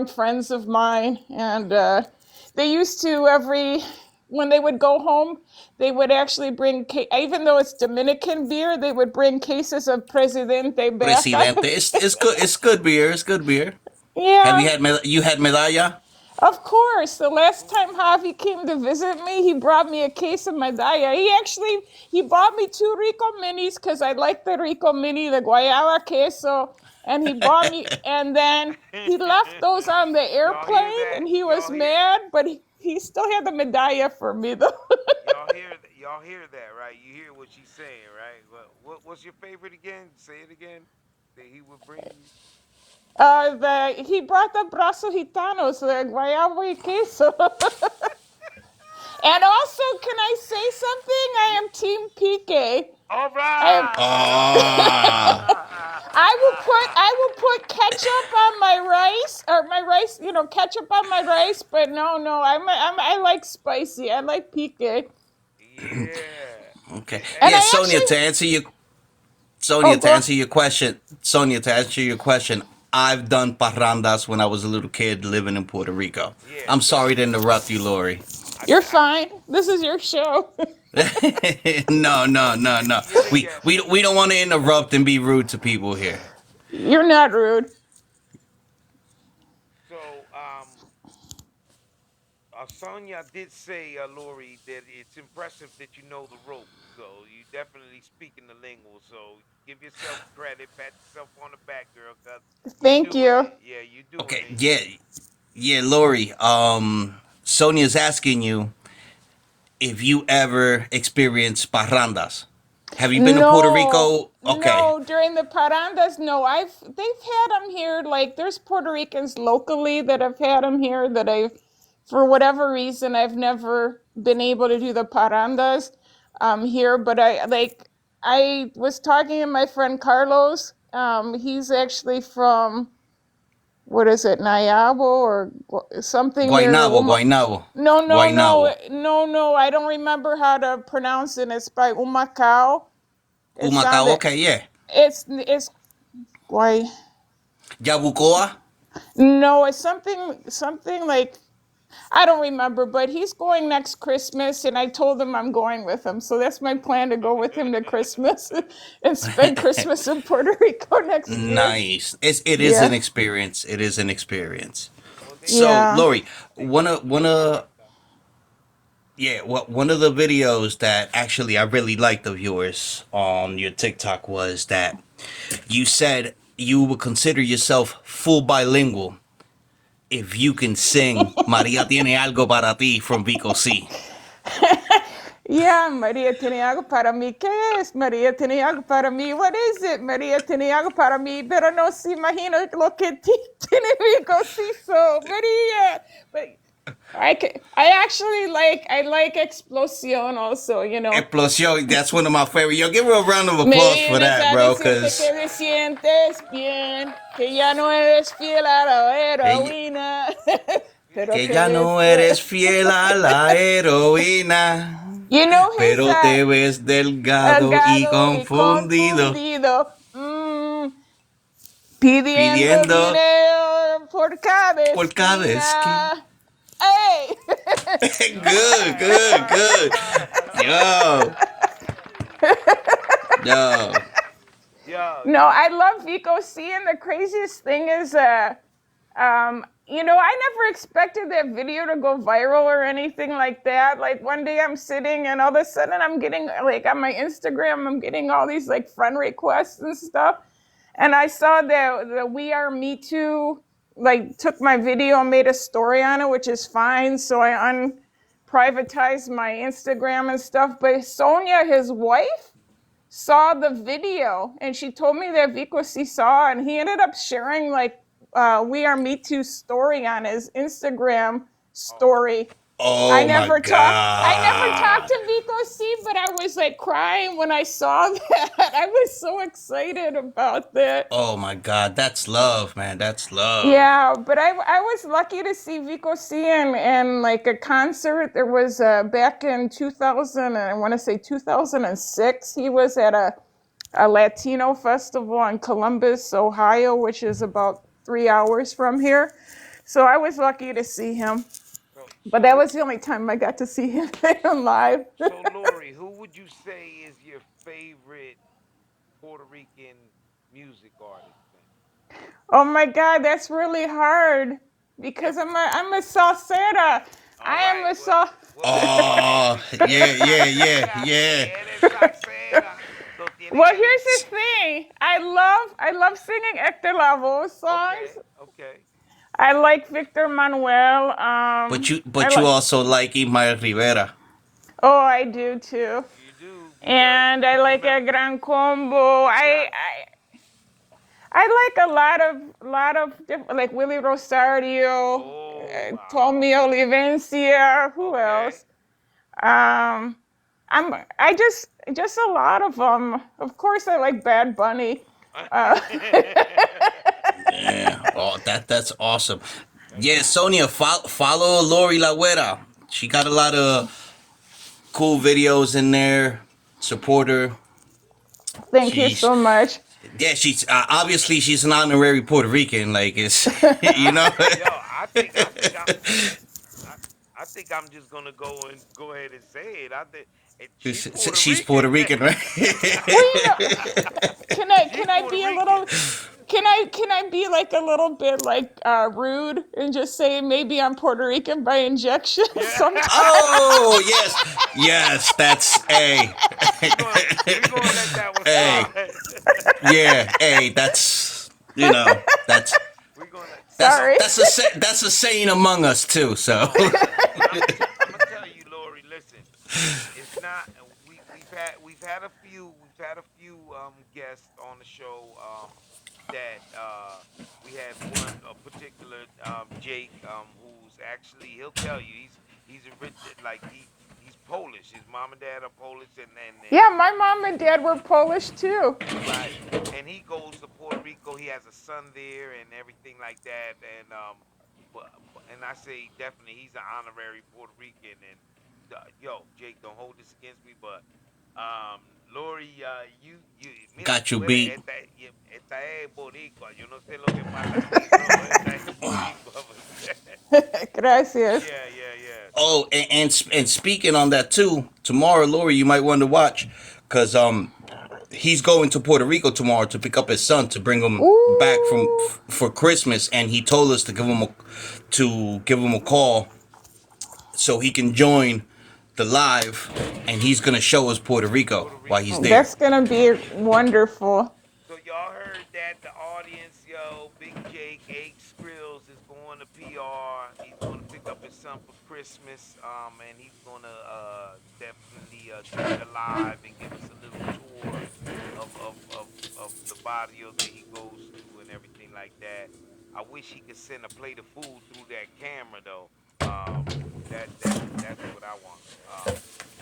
friends of mine, and they used to every when they would go home, they would actually bring even though it's Dominican beer, they would bring cases of Presidente back. Presidente, it's good. It's good beer. It's good beer. Have Yeah, you had medalla? of course. The last time Javi came to visit me, he brought me a case of medalla. He bought me two Rico minis because I like the Rico mini, the guayaba queso, and he bought me. And then he left those on the Y'all hear airplane, that? and he was mad, but he still had the medalla for me though. Y'all hear that, right? You hear what she's saying, right? What's your favorite again? Say it again. That he would bring you. He brought the brazo gitanos, the guayaba queso. And also, can I say something? I am Team PK. All I am. Ah, I will put ketchup on my rice or my rice, ketchup on my rice. But no, I like spicy. I like pique. yeah. okay. And Yeah, I actually. Oh, Sonia, to go. answer your question, I've done parrandas when I was a little kid living in Puerto Rico. Yeah. I'm So sorry to interrupt you, Lori. I You're got. fine. This is your show. No, no, no, no. Yeah. We Yeah. we we don't want to interrupt and be rude to people here. You're not rude. So Sonia did say, Lori, that it's impressive that you know the ropes. So you definitely speaking the lingo. So give yourself credit, pat yourself on the back, girl, cause you Thank doing you. it. Yeah, you doing Okay, it. yeah, yeah, Lori. Sonia's asking you if you ever experienced parrandas. Have you been to Puerto No, Rico? Okay, no, during the parandas, no. They've had them here. Like there's Puerto Ricans locally that have had them here that for whatever reason, I've never been able to do the parandas here. But I was talking to my friend Carlos. He's actually from what is it, Nayabo or something near Guaynabo, Guaynabo, No, no, Guaynabo, no, no, no. I don't remember how to pronounce it. It's by Umacao. It's on Humacao. the. Okay, yeah. It's why Yabucoa. no. It's something like. I don't remember, but he's going next Christmas, and I told him I'm going with him. So that's my plan to go with him to Christmas and spend Christmas in Puerto Rico next year. Nice. It is an Yeah. experience. It is an experience. Well, So, Yeah. Lori, they one give of you one good of stuff though. yeah, one of the videos that actually I really liked of yours on your TikTok was that you said you would consider yourself full bilingual if you can sing Maria tiene algo para ti from Vico C. Yeah, María tiene algo para mí. ¿Qué es? María tiene algo para mí. What is it? María tiene algo para mí, pero no se imagina lo que tiene Rico Siso. María. But I actually I like Explosión also, you know. Explosión, that's one of my favorite. Yo, give her a round of Me applause for vienes that, a bro, decirte because que te sientes bien, que ya no eres fiel a la que, heroína, pero que que ya no después. eres fiel a la heroína, You know his pero te ves delgado y delgado y confundido, confundido, pidiendo pidiendo dinero por cada por cada vez que... esquina. ¡Ey! All Good, right, all good, right, all good. right. Yo, yo. Yo, No, I love Vico C, and the craziest thing is, you know, I never expected that video to go viral or anything like that. Like one day I'm sitting and all of a sudden I'm getting like on my Instagram, I'm getting all these like friend requests and stuff. And I saw that the We Are Me Too like took my video and made a story on it, which is fine. So I unprivatized my Instagram and stuff. But Sonia, his wife, saw the video and she told me that Vico C saw, and he ended up sharing like We Are Me Too story on his Instagram oh, story. Oh my I never talked God. to Vico C, but I was like crying when I saw that. I was so excited about that. Oh my God. That's love, man. That's love. Yeah, but I was lucky to see Vico C in like a concert. There was back in 2000, I want to say 2006. He was at a Latino festival in Columbus, Ohio, which is about 3 hours from here. So I was lucky to see him. so But that was the only time I got to see him live. Lori, who would you say is your favorite Puerto Rican music artist then? Oh my God, that's really hard If because I'm a salsera. all I am right, a sal. Oh, yeah, yeah, yeah, yeah. eres salsera, so tiene Well, que here's decir. the thing. I love singing Hector Lavoe songs. Okay, okay. I like Victor Manuel. I But you like. also like Ismael Rivera. Oh, I do too. You do because And I you like a remember. Gran Combo. Yeah. I like a lot of different, like Willie Rosario, Oh wow. Tommy Olivencia. Who Okay. else? Um, I just a lot of them. Of course, I like Bad Bunny. Uh, Yeah. Oh, that's awesome. That's Yeah, Sonia, follow Lori La Güera. She got a lot of cool videos in there. Support her. Thank you She's so much. yeah. She's obviously she's an honorary Puerto Rican. Like it's you know. yo. I, I think I'm just gonna go ahead and say it. I think she's Puerto She's Rican. Puerto Rican, right? Well, you know, She's can I Puerto be a Rican. little can I be like a little bit like rude and just say maybe I'm Puerto Rican by injection Yeah. sometimes? Oh yes, yes. That's a we gonna let that one hey. slide. Yeah, hey. That's you know that's we gonna that's Sorry. that's a that's a saying among us too. So but I'm gonna tell you, Lori. Listen, it's not. We've had a few guests on the show that we had one a particular Jake who's actually he'll tell you he's a rich like he's Polish. His mom and dad are Polish and Yeah, my mom and dad were Polish too. right, and he goes to Puerto Rico. He has a son there and everything like that. And and I say definitely he's an honorary Puerto Rican. And yo, Jake, don't hold this against me, but um, Lori, mira, got you tú eres beat. esta es boricua. Yo no sé lo que pasa aquí, bro. Esta es boricua. Gracias. Yeah, yeah, yeah. Oh, and speaking on that too, tomorrow, Laurie, you might want to watch, cause he's going to Puerto Rico tomorrow to pick up his son to bring him back from Ooh, for Christmas, and he told us to give him a call so he can join the live, and he's gonna show us Puerto Rico Puerto while he's Rico. there. that's gonna be wonderful. So y'all heard that the audience, yo, Big Jake, Egg Skrills is going to PR. He's going to pick up his son for Christmas, and he's going to definitely join the live and give us a little tour of the barrio that he goes to and everything like that. I wish he could send a plate of food through that camera though. That's what I want.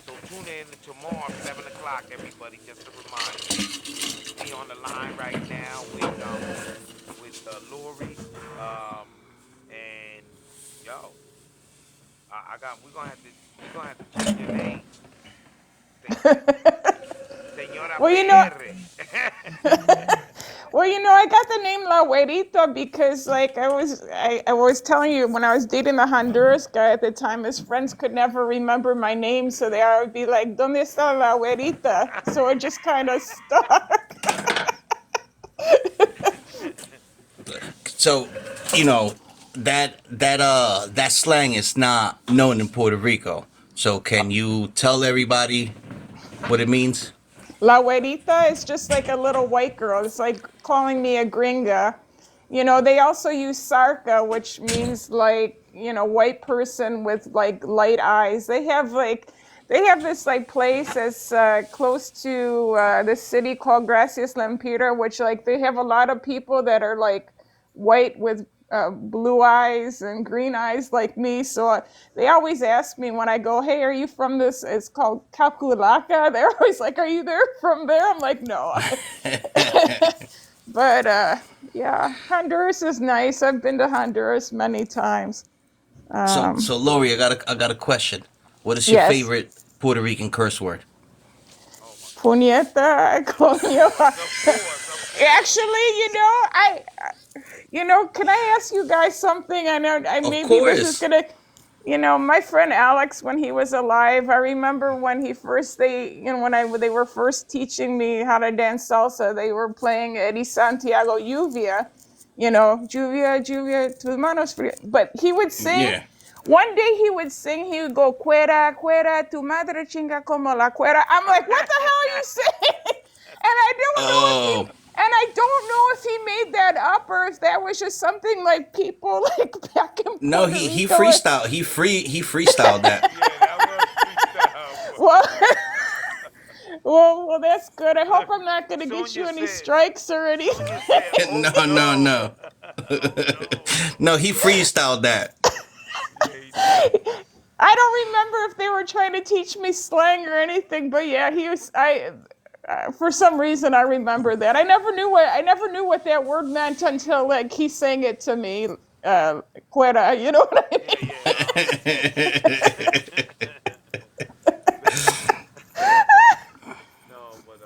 So tune in tomorrow, 7 o'clock, everybody. Just a reminder. We on the line right now with Laurie, and yo, I got we're gonna have to change your name, Se- Señora Well, PR. I got the name La Güerita because, like, I was telling you when I was dating the Honduras guy at the time, his friends could never remember my name, so they would be like, "¿Dónde está La Güerita?" So it just kind of stuck. So, you know, that slang is not known in Puerto Rico. So can you tell everybody what it means? La Güerita is just like a little white girl. It's like calling me a gringa. They also use sarca, which means like, white person with like light eyes. They have this like place that's close to this city called Gracias Lempira, which like they have a lot of people that are like white with blue eyes and green eyes like me. So they always ask me when I go, "Hey, are you from this?" It's called Calculaca. They're always like, "Are you there from there?" I'm like, "No." But yeah, Honduras is nice. I've been to Honduras many times. So Lori, I got a question. What is your Yes, favorite Puerto Rican curse word? Oh my God. puñeta, coño. Of course. Actually, can I ask you guys something? I know I Of maybe this is course. gonna, my friend Alex when he was alive. I remember when they were first teaching me how to dance salsa. They were playing Eddie Santiago Lluvia, Lluvia, Lluvia, tus manos frías. But he would sing. Yeah. One day he would sing. He would go cuera, cuera, tu madre chinga como la cuera. I'm like, what the hell are you saying? And I don't know if he Oh and I don't know if he made that up or if that was just something like people like back in no, Puerto he Rico. freestyle. He freestyled that. Yeah, that was freestyle. Well, well, that's good. I hope I'm not going to get you Sonia any said. strikes or anything. Sonia said, No, "Oh no, no, no, oh no." no. He freestyled that. Yeah, he did. I don't remember if they were trying to teach me slang or anything, but yeah, he was. For some reason, I remember that. I never knew what that word meant until like he sang it to me. Cuera, you know what I mean? Yeah, yeah. No, but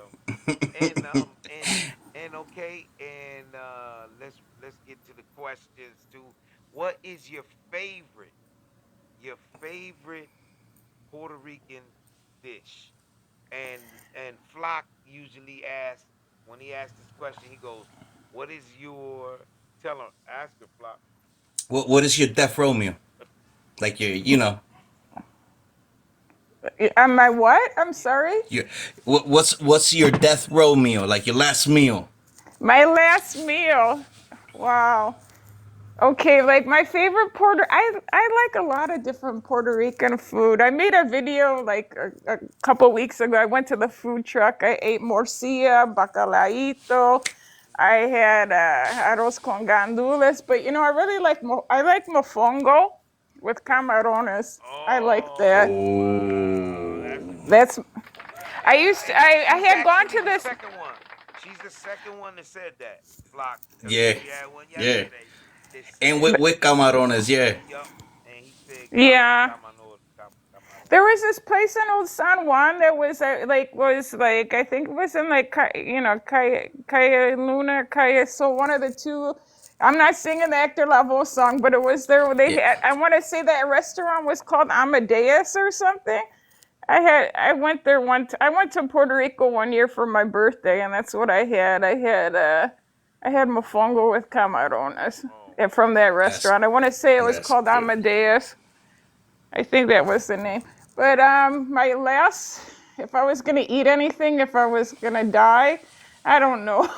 and okay, and let's get to the questions too. What is your favorite Puerto Rican dish? And Flock usually asks when he asks this question, he goes, "What is your tell him ask her Flock." What is your death row meal? Like Am I what? I'm sorry. your what's your death row meal? Like your last meal? My last meal. Wow. Okay, like my favorite I like a lot of different Puerto Rican food. I made a video like a couple weeks ago. I went to the food truck. I ate morcilla, bacalaíto. I had arroz con gandules, but I really like mofongo with camarones. I like that. Oh wow, that's a Oh. good That's one. I used to, I She's had gone actually to the this. second one. She's the second one that said that. Flock. Yeah, We had one yeah. yesterday that And said, with camarones, yeah. "Yup," and he said, Yeah. Camarón." There was this place in Old San Juan that was like I think it was in like Calle Luna, Calle, so one of the two. I'm not singing the Hector Lavoe song, but it was there. They Yeah. had, I want to say that restaurant was called Amadeus or something. I went there I went to Puerto Rico one year for my birthday, and that's what I had. I had mofongo with camarones Oh, from that That's restaurant. I want to say it was that's called good. Amadeus. I think that was the name. But my last, if I was gonna eat anything, if I was gonna die, I don't know.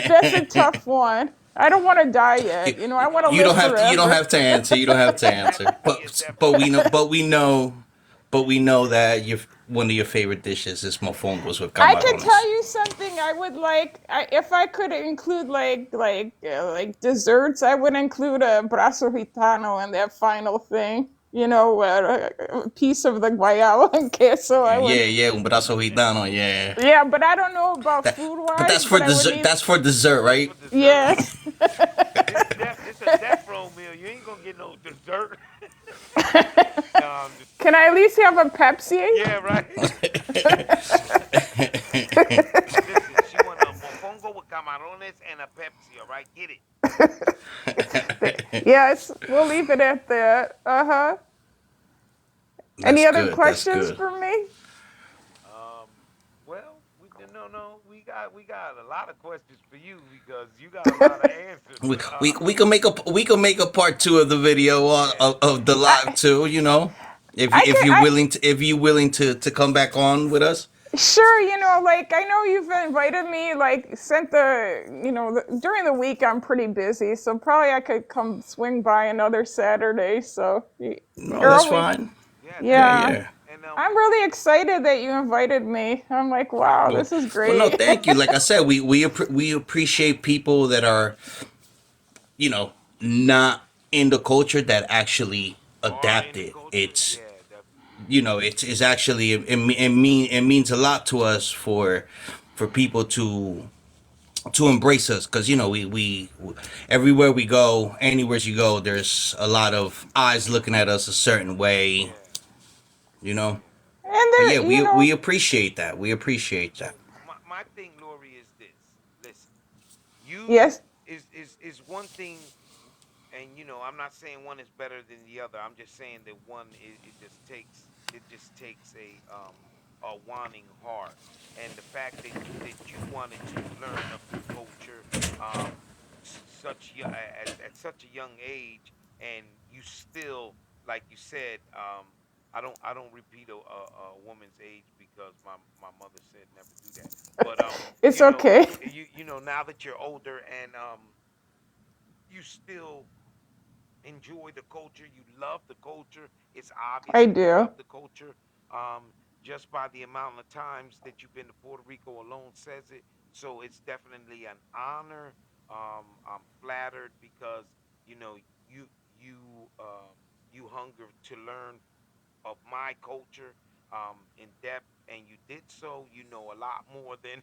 That's a tough one. I don't want to die you, yet. You know, I want to you live don't have to. You don't forever. have to answer. You don't have to answer. definitely is But we definitely know. that. But we know that your one of your favorite dishes is mofongos with I can camarones. tell you something. I would like, if I could include like desserts, I would include a brazo gitano in that final thing. You know, a piece of the guayaba and queso. I would, Yeah, yeah, un brazo gitano. Yeah. yeah, but I don't know about That, food but wise. that's for But I would dessert. need, That's for dessert, That's right? for dessert. yes. It's a death row meal. You ain't gonna get no dessert. No, I'm just Can I at least have a Pepsi? yeah, right. Listen, she want a mofongo with camarones and a Pepsi. All right, get it. Yes, we'll leave it at that. Uh huh. Any That's other good. That's questions good. for me? Um, well, we no no we got a lot of questions for you because you got a lot of answers. We can make a part two of the video Yeah, of the live I, too. You know, if you, I if can, you're I, willing to come back on with us. sure, you know, like I know you've invited me, like sent during the week I'm pretty busy, so probably I could come swing by another Saturday. So No, you're that's always, fine. yeah, Yeah, yeah. definitely. yeah. And I'm really excited that you invited me. I'm like, wow, Well, this is well, no, great. thank you. Like I said, we appreciate people that are, you know, not in the culture that actually are in the adapted. culture. It's Yeah, definitely. it's actually it means a lot to us for people to embrace us because we everywhere we go, anywhere you go, there's a lot of eyes looking at us a certain way, Yeah, you know. yeah. And But there, yeah, you we know, appreciate that. We appreciate that. So my thing, Laurie, is this. Listen, you yes, is one thing, and I'm not saying one is better than the other. I'm just saying that one it just takes a wanting heart, and the fact that you wanted to learn of the culture at such a young age, and you still, like you said, I don't repeat a woman's age because my mother said never do that. But it's okay. now that you're older and you still enjoy the culture, you love the culture. It's obvious I that you do. love the culture. Just by the amount of times that you've been to Puerto Rico alone says it. So it's definitely an honor. I'm flattered because you know you you um, you hunger to learn of my culture in depth, and you did so. You know a lot more than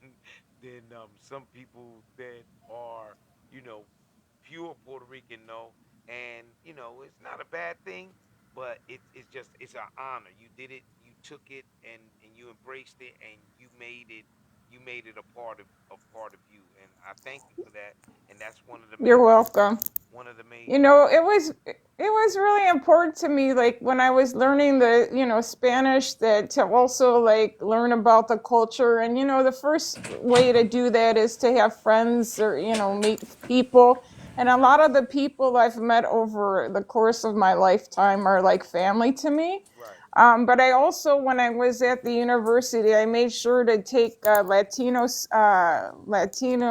than some people that are you know pure Puerto Rican know, and it's not a bad thing, but it's an honor. You did it, you took it, and you embraced it, and you made it a part of you, and I thank you for that. And that's You're welcome. one of the main You know, things. it was really important to me, like when I was learning the Spanish, that to also like learn about the culture. And the first way to do that is to have friends or meet people. And a lot of the people I've met over the course of my lifetime are like family to me. Right, But I also, when I was at the university, I made sure to take Latino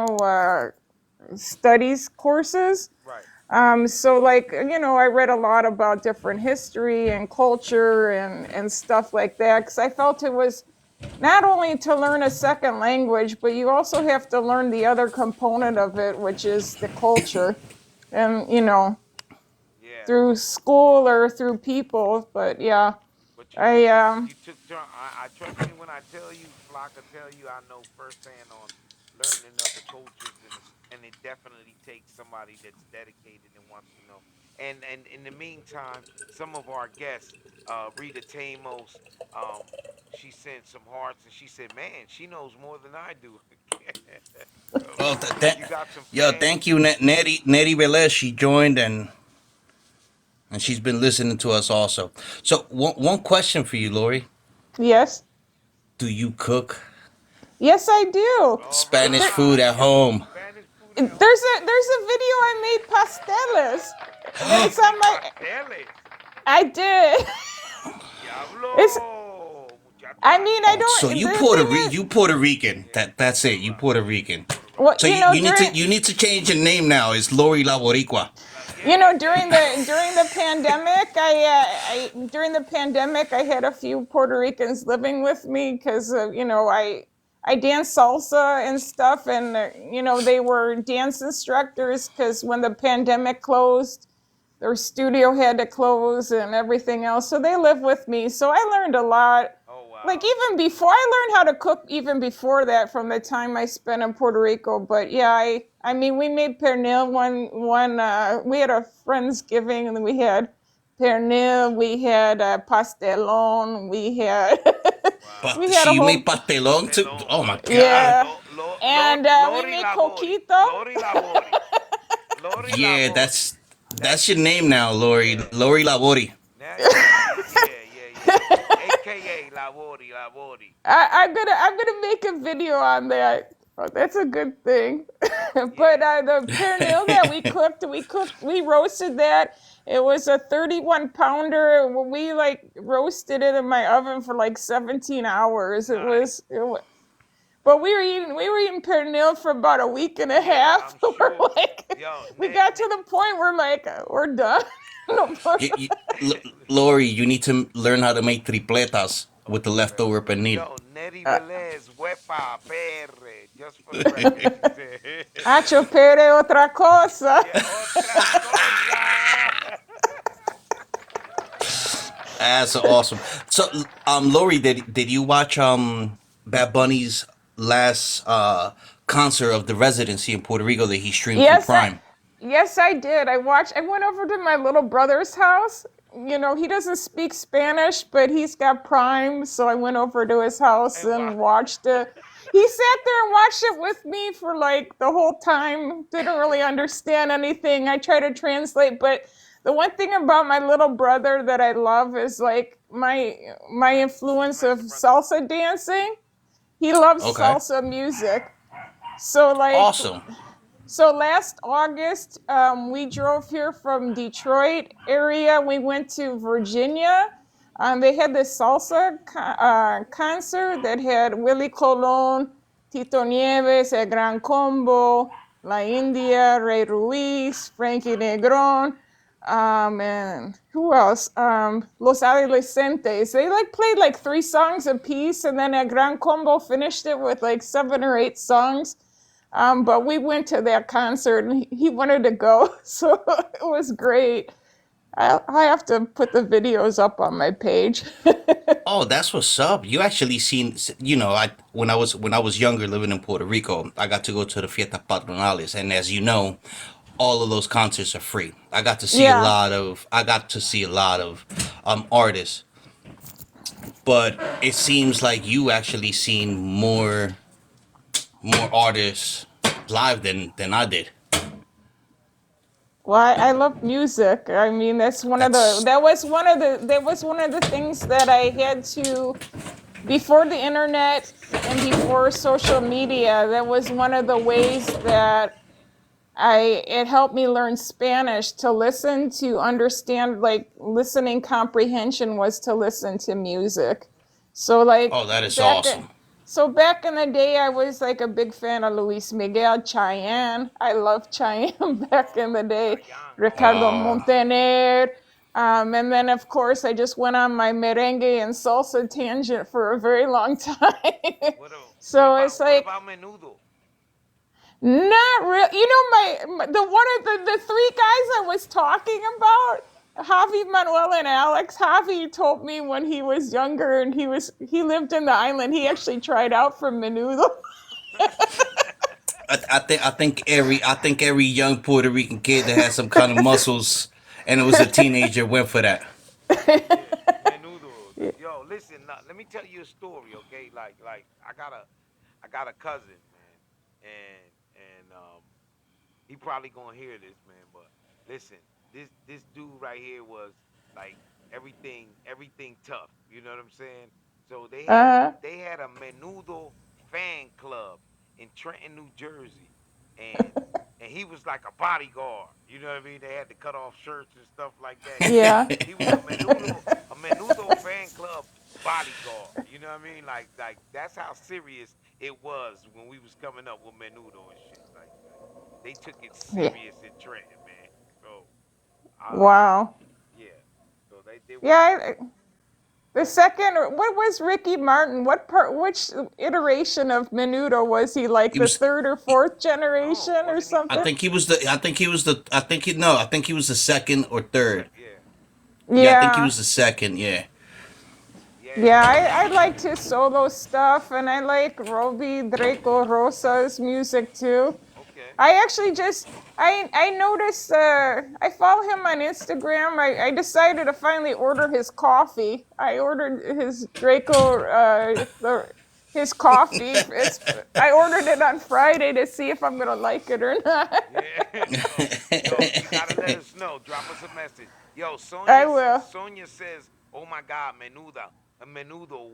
studies courses. right. So like I read a lot about different history and culture and stuff like that, because I felt it was not only to learn a second language, but you also have to learn the other component of it, which is the culture, and Yeah, through school or through people. But yeah, but you I took the you took turn. I trust me when I tell you, Flocka tell you, I know firsthand on learning of the cultures, and it definitely takes somebody that's dedicated and wants to know. And in the meantime, some of our guests, Rita Tamos, she sent some hearts, and she said, "Man, she knows more than I do." So, Well, you got some yo, fans. thank you, Nettie Velez. She joined and she's been listening to us also. So one question for you, Lori. Yes. Do you cook Yes, I do. Oh Spanish There, food my, at you cook home? Spanish food at home? there's a video I made pasteles. That You it's on make my. pasteles. I did. It's. Diablo, mucha I mean, I Oh, táctica. so don't. The thing is, You Puerto Rican. Yeah, That's it. You Puerto Puerto Rican. Rican. Puerto well, So Rican. during you need to change your name now. It's Lori La Boricua. during the pandemic, during the pandemic I had a few Puerto Ricans living with me because I dance salsa and stuff, and they were dance instructors because when the pandemic closed, their studio had to close and everything else. So they live with me. So I learned a lot. Oh Like wow. even before I learned how to cook, even before that, from the time I spent in Puerto Rico. But yeah, I mean, we made pernil we had a friendsgiving, and then we had pernil, we had pastelon, we had Wow. we But had a she whole made pastelón too. Pastelón. Oh my yeah, god. and we Lori made Labori. coquito. Lori Labori. Lori Yeah, Labori. that's your That's name now, Lori. yeah. Lori Labori. Now you yeah, yeah, yeah. AKA Labori, Labori. I'm gonna make a video on that. Oh, that's a good thing. But Yeah. the pernil that we roasted that. It was a 31 pounder. We like roasted it in my oven for like 17 hours. Nice. But we were eating pernil for about a week and a Yeah, half. I'm We're sure. like, Yo, we got to the point where like we're done. No more. You, you, Lori, you need to learn how to make tripletas with the leftover pernil. Yo, Nettie Uh, Velez, Wepa, PR, just for the record, she said. Hacho pere otra cosa. Yeah, otra cosa. That's awesome. So, Lori, did you watch Bad Bunny's last concert of the residency in Puerto Rico that he streamed through Yes, I Prime? yes I did. I went over to my little brother's house. He doesn't speak Spanish, but he's got Prime, so I went over to his house And why? and watched it. He sat there and watched it with me for like the whole time. Didn't really understand anything. I tried to translate, but the one thing about my little brother that I love is like my influence Nice of frontal. salsa dancing. He loves Okay, salsa music. So like awesome. so last August, we drove here from Detroit area. We went to Virginia. They had this salsa concert that had Willie Colon, Tito Nieves, El Gran Combo, La India, Ray Ruiz, Frankie Negron, and who else? Los Adolescentes. They like played like three songs a piece, and then El Gran Combo finished it with like 7 or 8 songs. But we went to that concert and he wanted to go, so it was great. I have to put the videos up on my page. Oh, that's what's up. You actually seen, I when I was younger living in Puerto Rico, I got to go to the fiestas patronales, and as you know, all of those concerts are free. Yeah. I got to see a lot of artists, but it seems like you actually seen more artists live than I did. Well, I love music. I mean, That's that was one of the things that I had to before the internet and before social media. That was one of the ways that I it helped me learn Spanish to listen to understand, like listening comprehension was to listen to music. So like oh, that is back awesome. back in the day I was like a big fan of Luis Miguel, Cheyenne. I loved Cheyenne back in the day. Chayanne. Oh Ricardo Oh, wow. Montaner. And then of course I just went on my merengue and salsa tangent for a very long time. So it's What like about Menudo? not real. The one of the three guys I was talking about, Javi, Manuel, and Alex. Javi told me when he was younger and he lived in the island. He actually tried out for Menudo. I think every young Puerto Rican kid that had some kind of muscles and it was a teenager went for that. Yeah, Menudo. Yo, listen, let me tell you a story, okay? Like I got a cousin, man. and he probably gonna hear this, man. But listen, this dude right here was like everything tough. You know what I'm saying? So Uh, they had a Menudo fan club in Trenton, New Jersey, and and he was like a bodyguard. You know what I mean? They had to cut off shirts and stuff like that. yeah. He was a Menudo fan club bodyguard. You know what I mean? Like that's how serious it was when we was coming up with Menudo and shit. Like they took it Yeah. serious in Trenton, man. So Wow. yeah. So they were Yeah. The second, what was Ricky Martin? What part? Which iteration of Menudo was he? Like he the was. third or fourth no, generation or wasn't he I something? first? think he was the. I think he was the. I think he no. I think he was the second or third. Yeah. Yeah, I think he Yeah. was the second. Yeah. Yeah, Yeah, so I liked his solo stuff, and I like Roby Draco Rosa's music too. okay. I actually just I noticed I follow him on Instagram. I decided to finally order his coffee. I ordered his Draco his coffee. I ordered it on Friday to see if I'm gonna like it or not. Yeah, yo, you gotta let us know. Drop us a message. Yo, I will. Sonia says, "Oh my God, menudo,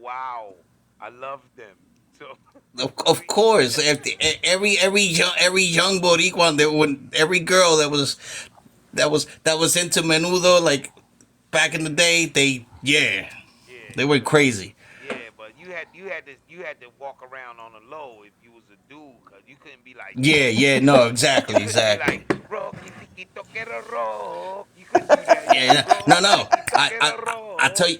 wow, I love them." So Of we, course, every young Boricua that would every girl that was into menudo like back in the day, yeah, they went crazy. yeah, but you had to walk around on the low if you was a dude, cause you couldn't be like, Yeah, no, you exactly, couldn't be like, exactly. Rocky Tiquito Quiero Rock. You couldn't do that. Yeah, no, Rocky no. Tiquito I, I, Quiero I tell Rock. you,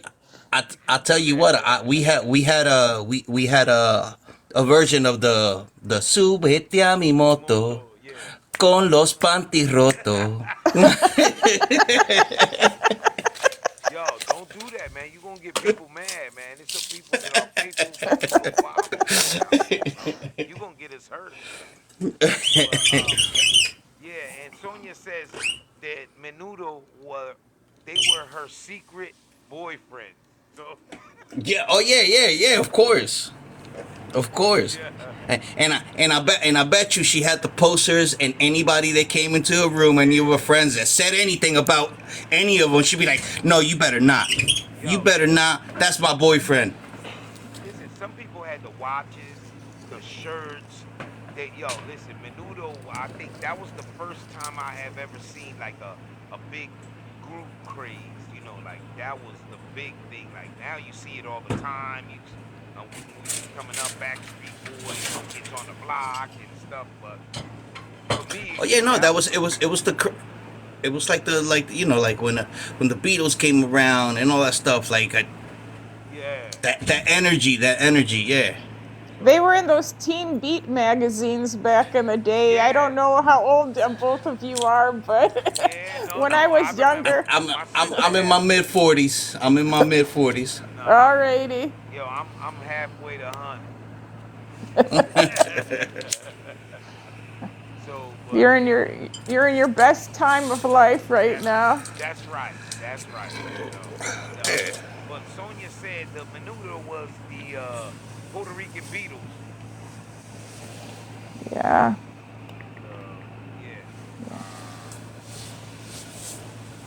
You I couldn't tell do you that. what. We had a version of the Súbete a mi moto Moto, yeah. con los panties rotos. Yo, don't do that, man. You gonna get people mad, man. There's some people that are faithful followers out here, bro. You gonna get us hurt. But yeah. And Sonia says that Menudo they were her secret boyfriends. So Yeah. Oh yeah. Of course. Of course. yeah, And I bet you she had the posters and anybody that came into a room and you were friends that said anything about any of them, she'd be like, "No, you better not. You yo, better not. That's my boyfriend." listen. Some people had the watches, the shirts. Listen, Menudo. I think that was the first time I have ever seen like a big group craze. Like that was the big thing. Like now you see it all the time. When we was coming up, Backstreet Boys, New Kids on the Block and stuff. But for Oh me, yeah, no, that that was was it was the it was like like when the Beatles came around and all that stuff like yeah. that energy, yeah. They So were in those Teen Beat magazines back in the day. I yeah, don't know how old both of you are, but yeah. No, when no. I I was remember younger, my sister I'm in had my them. mid 40s. I'm in my mid 40s. Nah, alrighty. yo, I'm halfway to 100. So, but You're in your best time of life right that's now. that's right. That's right. But Sonia said the Menudo was the Puerto Rican Beatles. Yeah. So yeah. Yeah.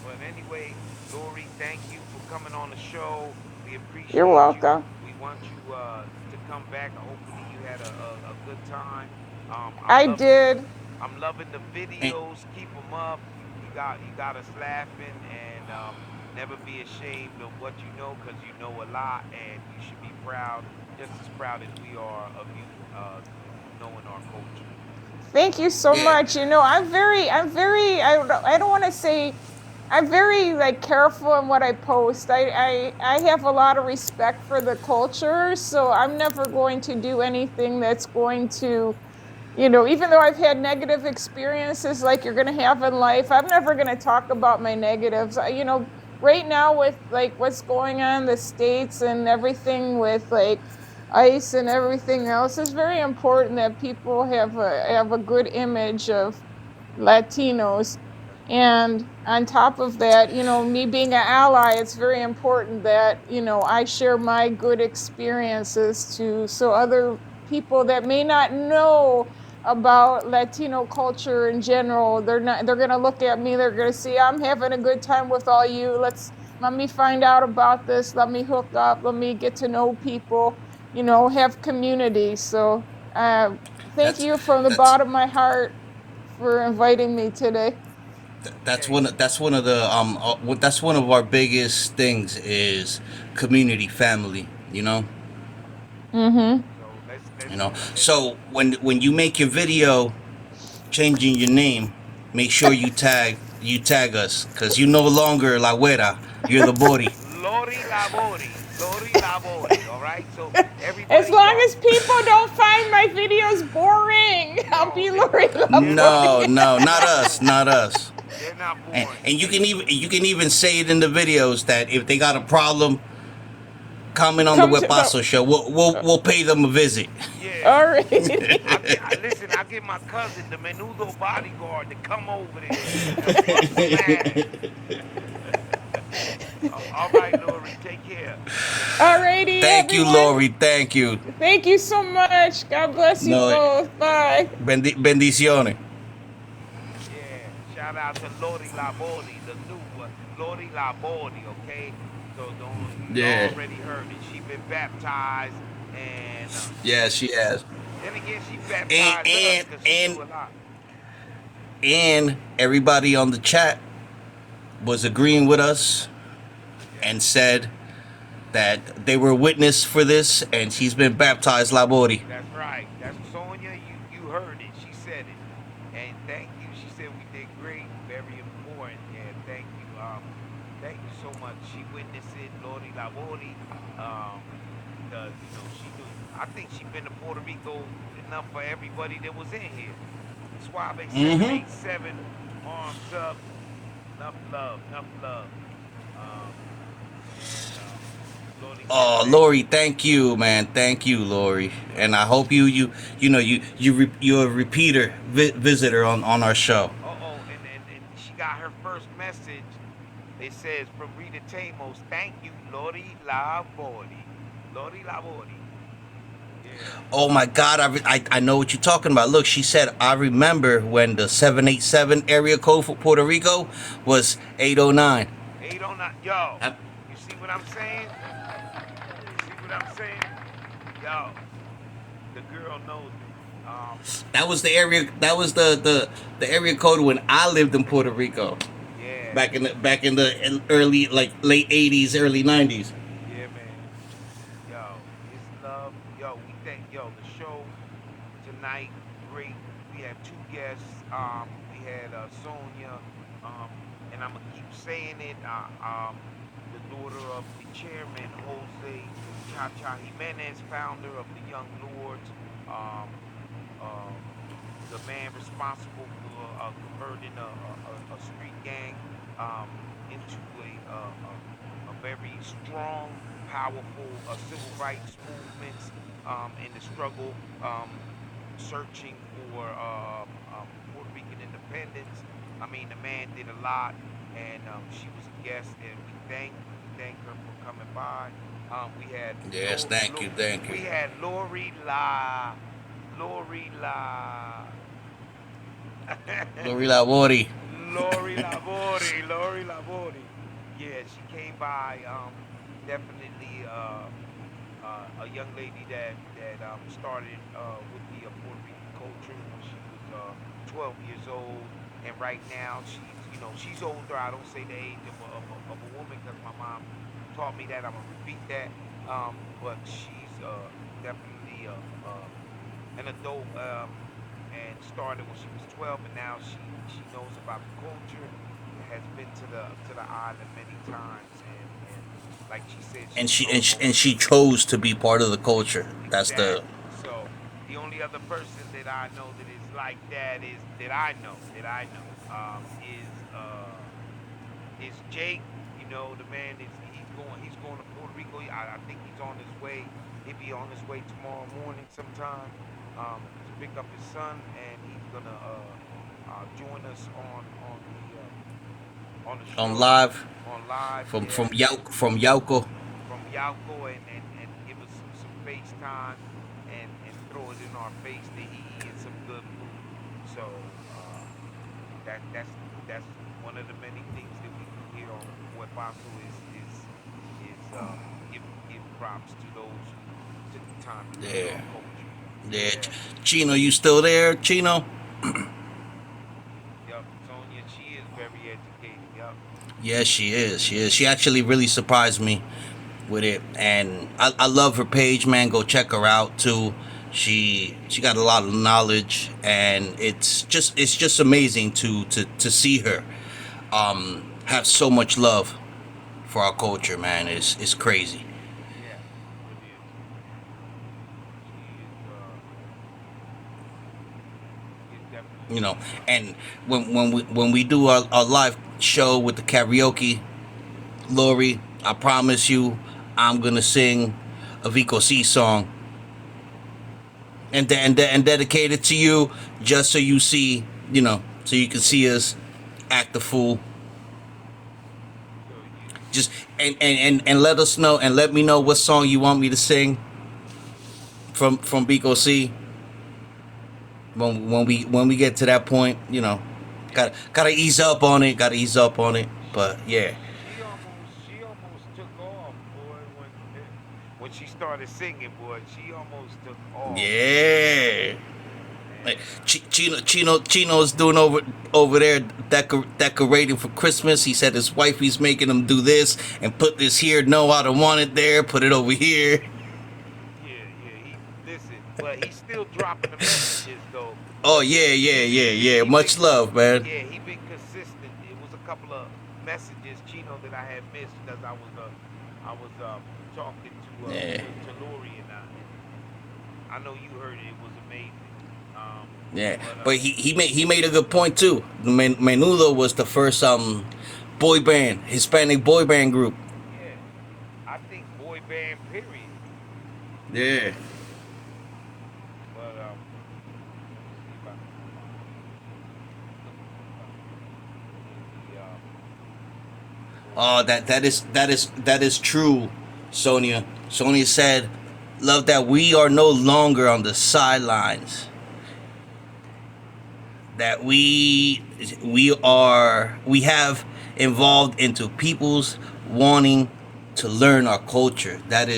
But anyway, Laurie, thank you for coming on the show. We You're appreciate you. welcome. We want you to come back. Hopefully, you had a good time. I'm I loving did. I'm loving the And, videos. Keep them up. You got us laughing, and never be ashamed of what you know, because you know a lot, and you should be proud, just as proud as we are of you knowing our culture. Thank you so yeah. much. I don't want to say I'm very like careful in what I post. I have a lot of respect for the culture, so I'm never going to do anything that's going to, even though I've had negative experiences like you're going to have in life, I'm never going to talk about my negatives. Right now with like what's going on in the States and everything with like ICE and everything else, it's very important that people have a good image of Latinos. And on top of that, me being an ally, it's very important that, I share my good experiences too, so other people that may not know about Latino culture in general. They're gonna look at me, they're gonna see I'm having a good time with all you. Let me find out about this, let me hook up, let me get to know people, have community. So thank That's you from the that's bottom of my heart for inviting me today. Hey, that's one of the that's one of our biggest things is community family. Mm-hmm. so let's You know. and So when you make your video changing your name, make sure you tag us because you no longer La Güera, you're the Bori. Lori Labori. All right. So As everybody, long y'all, as people don't find my videos boring, I'll no, be Lori they're not No, Labori. boring. no, They're not not us, boring. not us. They're not And, boring. and Hey, you can even say it in the videos that if they got a problem, comment on the Come to the. Wepaso show. We'll pay them a visit. yeah. All right. Listen. I get my cousin, the Menudo bodyguard, to come over there to bust some ass. All right, Lori, take care. Alrighty, Thank you, everyone. Laurie. Thank you. Thank you so much. God bless you No, both. Bye. bendiciones. Yeah, shout out to Lori Labori, the new Lori Labori. Okay, so don't you Yeah, already heard it? She been baptized, and yeah, she has. then again, she And baptized us and because she and do a lot. and everybody on the chat was agreeing with us and Yes, said that they were witness for this, and she's been baptized, Labori. that's right. That's Sonia. You heard it. She said it, and thank you. She said we did great. Very important. Yeah, thank you. Thank you so much. She witnessed it, Lori Labori. Um, because she do. I think she been to Puerto Rico enough for everybody that was in here. Suave Mm-hmm. 787, arms up, enough love, enough love. Um, and Lori said Oh, thank Lori, you. thank you, man. Thank you, Lori. And I Yes. hope you're a repeater visitor on our show. And she got her first message. It says from Rita Tamos, thank you, Lori Lavori. Lori Lavori. Yeah. Oh my God, I know what you're talking about. Look, she said I remember when the 787 area code for Puerto Rico was 809. 809. Yo, Uh, you see what I'm saying? You see what I'm saying? Yo, the girl knows it. That was the area. That was the area code when I lived in Puerto Rico Yeah, back in the early like late 80s, early 90s. yeah, man. Yo, it's love. Yo, we thank yo the show tonight. Great. We had two guests. We had Sonia. And I'm gonna keep saying it. The daughter of the chairman, Jose Cha Cha Jimenez, founder of the Young Lords. Um, um, the man responsible for converting a street gang into a very strong, powerful civil rights movements in the struggle, searching for Puerto Rican independence. I mean, the man did a lot, and she was a guest, and we thank her for coming by. We had Yes, thank you, thank you. we had Lori La. Lori Labori. Lori Labori. Yeah, she came by. Definitely a young lady that started with the Puerto Rican culture when she was 12 years old, and right now she's older. I don't say the age of a woman because my mom taught me that. I'm gonna repeat that. But she's definitely an adult, and started when she was 12, and now she knows about the culture. Has been to the island many times, and like she said, she And she chose to be part of the culture. That's the exactly. So the only other person that I know that is like that is is Jake. The man he's going to Puerto Rico. I think he's on his way. He'll be on his way tomorrow morning sometime to pick up his son, and he's gonna join us on the on show live on live. from Yeah, From Yauco. from Yauco, and give us some FaceTime and throw it in our face that he in some good mood. So that's one of the many things that we do here on Wepaso is give props to those who took the time to learn our Yeah. culture. Yeah. Yeah. Chino, you still there, Chino? Yep. Sonia, she is very educated. Yep. Yes, she is. She is. She actually really surprised me with it, and I love her page, man. Go check her out too. She got a lot of knowledge, and it's just amazing to see her have so much love for our culture, man. It's crazy, Yeah. It is. She is she is you know. definitely And when we do our live show with the karaoke, Laurie, I promise you, I'm gonna sing a Vico C song and dedicate it to you, just so you see, so you can see us act the fool. so Just and let us know and let me know what song you want me to sing from Vico C. When we get to that point, yeah. gotta ease up on it. Gotta ease up on it. But yeah, She almost took off, boy, when she started singing, boy. She almost took off, yeah. Like, and Chino's doing over there decorating for Christmas. He said his wife he's making him do this and put this here. No, I don't want it there. Put it over here. yeah, yeah. He listen, but he's still dropping the messages though. Oh But yeah, yeah, yeah, yeah. he been Much love, man. yeah, he been consistent. It was a couple of messages, Chino, that I had missed because I was talking Yeah, to Laurie, and I know you heard it. It was amazing. yeah. But But he made a good point too. Menudo was the first boy band, Hispanic boy band group. yeah, I think boy band period. Yeah. But let me see if I can find. I'm looking in the Oh, Laurie. that is true, Sonia. Sonia said, "Love that we are no longer on the sidelines. That we have evolved into people's wanting to learn our culture. That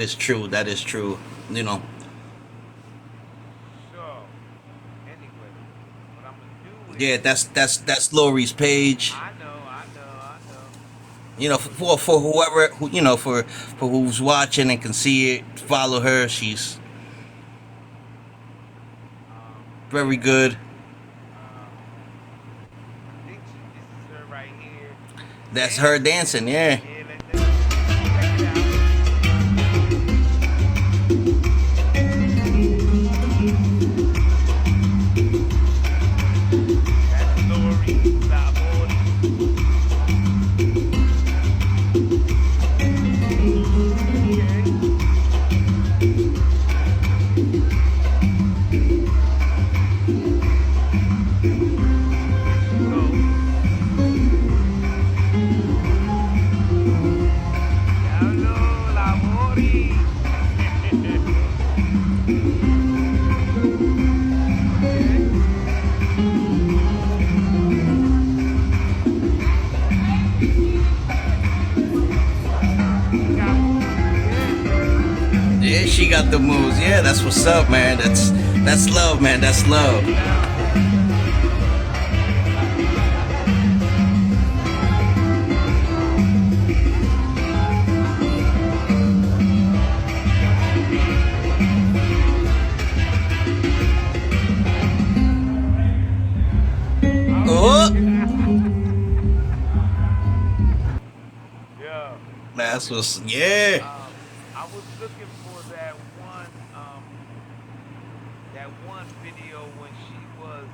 is true. That is true. You know. So anyway, what I'm gonna do Yeah, is that's Laurie's page. I know. For whoever for who's watching and can see it, follow her. She's very Yeah. good. Um, I think this is her right here That's her dancing. dancing. Yeah. Yeah, let's check it out. That's Lori La Bori. Okay. There she goes. Diablo La Bori. Okay. She got moves. Yeah. Yeah, she got the moves. Yeah, that's what's up, man. That's love, man. That's love. Yeah. Oh, Yeah. that's what's yeah. I was looking for that one video when she was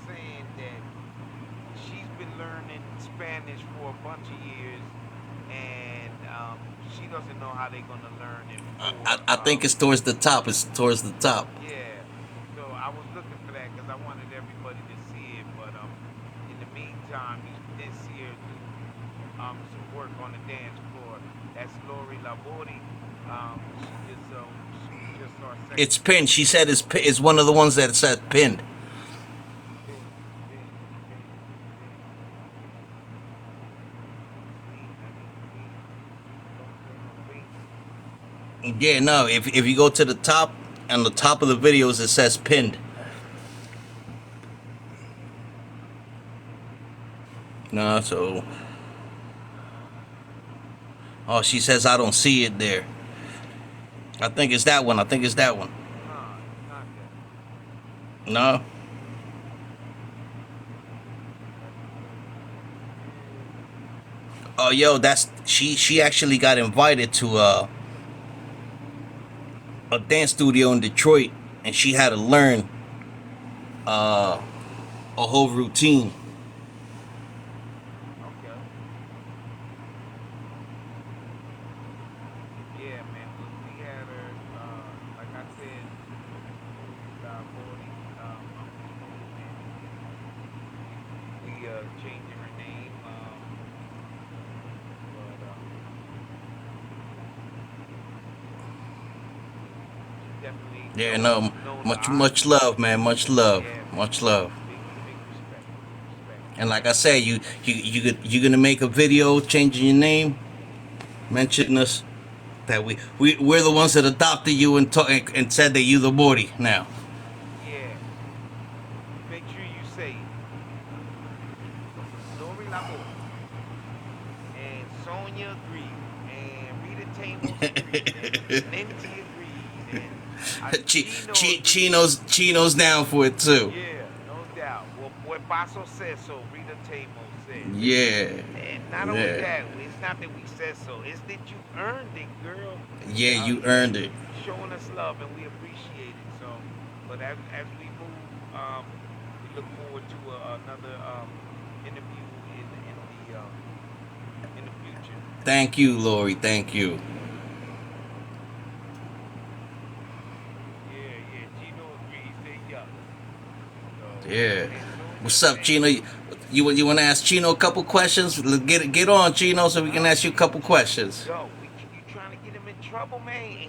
saying that she's been learning Spanish for a bunch of years, and she doesn't know how they're gonna learn it for I think it's towards the top. It's towards the top. yeah. So I was looking for that because I wanted everybody to see it, but in the meantime, you did see her do some work on the dance floor. That's Lori Labori. She just started It's pinned. She said it's one of the ones that said pinned. Pin, pin, pin, pin. See, honey, see, don't say no wait. Yeah, no. If you go to the top, on the top of the videos, it says pinned. No, so oh, she says I don't see it there. I think it's that one. I think it's that one. Nah, it's not that. No. That's because pin. Oh, yo, that's she actually got invited to a dance studio in Detroit, and she had to learn uh, a whole routine. Okay. Yeah, man. We had her. Like I said, Bori. We moving. We changing her name. But she definitely Yeah, no, know the much honesty. love, man, much love, Yeah, man. much love. Big respect. Big respect. And like I say, you gonna make a video changing your name, mention us that we're the ones that adopted you and said that you the Bori now. Yeah. Make sure you say Laurie Labori and Sonia agreed and Rita Tamos agreed and Ninti agreed and Chino agreed. Chino's down for it too. Yeah, no doubt. Well, Wepaso said so. Rita Tamos said. Yeah, And not only yeah, that, it's not that we said so. It's that you earned it, girl. yeah. You earned it. You showing us love, and we appreciate it. So, but as we move, we look forward to another interview in the future. Thank you, Lori. Thank you. Yeah, yeah. Gino agreed. He said yup. So, Yeah. and Sonia, What's up, thank Chino? you. You want to ask Chino a couple questions? Get on, Chino, so we can ask you a couple questions. Yo, you trying to get him in trouble, man? He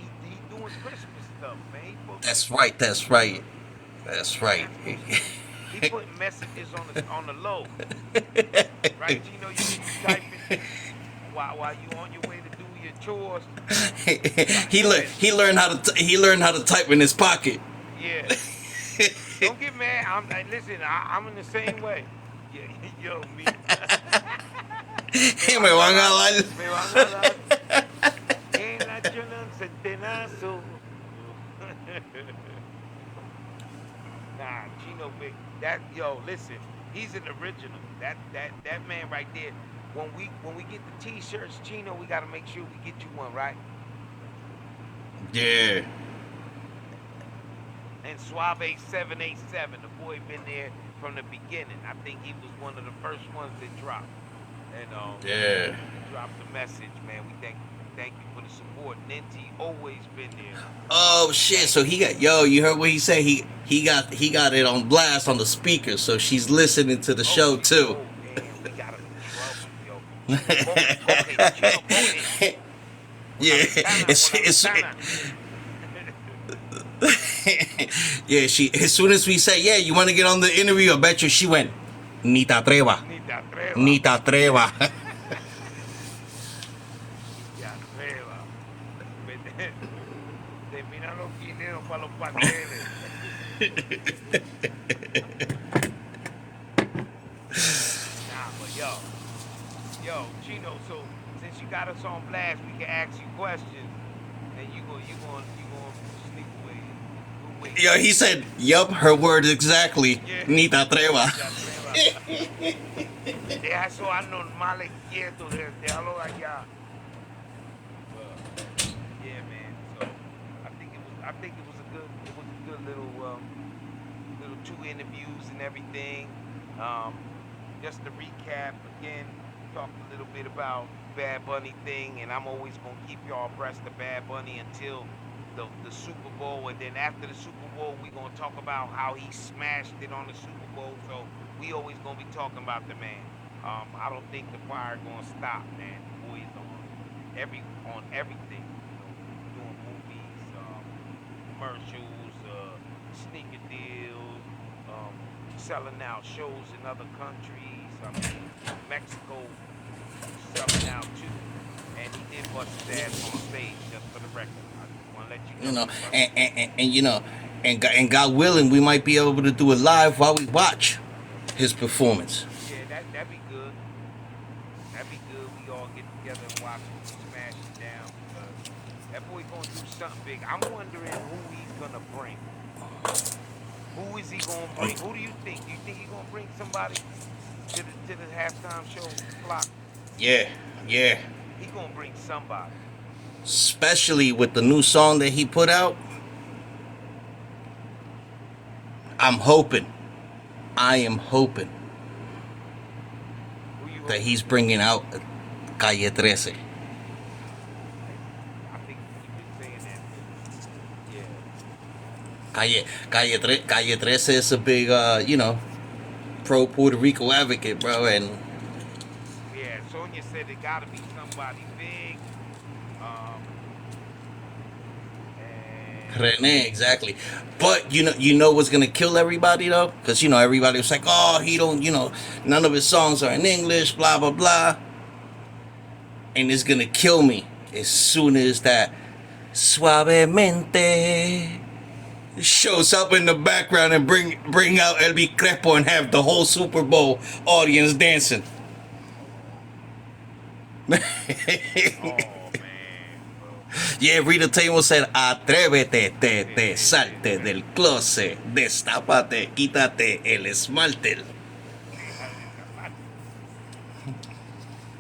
doing Christmas stuff, man. He supposed to be That's right. That's right. That's He right. not supposed to be. He putting messages on the low, right? Gino, you typing while you on your way to do your chores. Go ahead. He learned how to type in his pocket. Yeah. Don't get mad. Listen. I'm in the same way. Yeah, yo, me. Me Me van a van a dar, dar. me van a dar en la chona un centenazo. Nah, Chino big. That yo, listen, he's an original. That man right there. When we get the t-shirts, Chino, we gotta make sure we get you one, right? Yeah. And Suave 787, the boy been there from the beginning. I think he was one of the first ones that dropped. And Yeah. dropped the message, man. We thank you for the support. Ninty always been there. Oh We shit! thank So you. he got yo. You heard what he said? He got it on blast on the speaker, so she's listening to the Oh, show too. oh damn, we got him in trouble, yo. Chino voted. Okay, Chino voted. Yeah, Por la it's ventana. yeah. She as soon as we say yeah, you want to get on the interview, I bet you she went. Ni te atreva, Ni te atreva. ni te atreva. Ni te atreva. Termina los quineros para los pasteles. Nah, but yo, Chino. So since you got us on blast, we can ask you questions, and you going sneak away. We'll wait. Yo, he said, "Yup, her words exactly. Yeah, Ni te atreva." ni te atreva. Deja esos anormales quietos, déjalo allá. But yeah, man. So I think it was a good little two interviews and everything. Um, just to recap again, talked a little bit about Bad Bunny thing, and I'm always gonna keep y'all abreast of Bad Bunny until the Super Bowl, and then after the Super Bowl, we gonna talk about how he smashed it on the Super Bowl. So we always gonna be talking about the man. I don't think the fire gonna stop, man. The boy is on everything, doing movies, commercials, sneaker deals, selling out shows in other countries. I mean, Mexico selling out too. And he did bust his ass on stage, just for the record. I just want to let you You know know, he busted his ass. and you know, and God willing, we might be able to do it live while we watch his performance. Yeah, that'd be good. That'd be good. We all get together and watch him smash it down because that boy gonna do something big. I'm wondering who he's gonna bring. Who is he gonna bring? Who do you think? You think he gonna bring somebody to the halftime show flock? Yeah, yeah. He gonna bring somebody. Especially with the new song that he put out, I'm hoping. I am hoping Who you that hoping he's for? bringing out Calle 13. I think you've been saying that too. Yeah, Calle 13 is a big, pro Puerto Rico advocate, bro, and yeah. Sonia said it got to be somebody big. Um, and Rene, exactly. But you know what's gonna kill everybody though, because everybody was like, oh, he don't, none of his songs are in English, blah blah blah, and it's gonna kill me as soon as that suavemente shows up in the background and bring out Elvi Crespo and have the whole Super Bowl audience dancing. oh man, bro. Yeah, Rita Taylor said, atrévete, te Te, te, salte te. del closet, destápate, quítate el esmalte. Déjale zapato.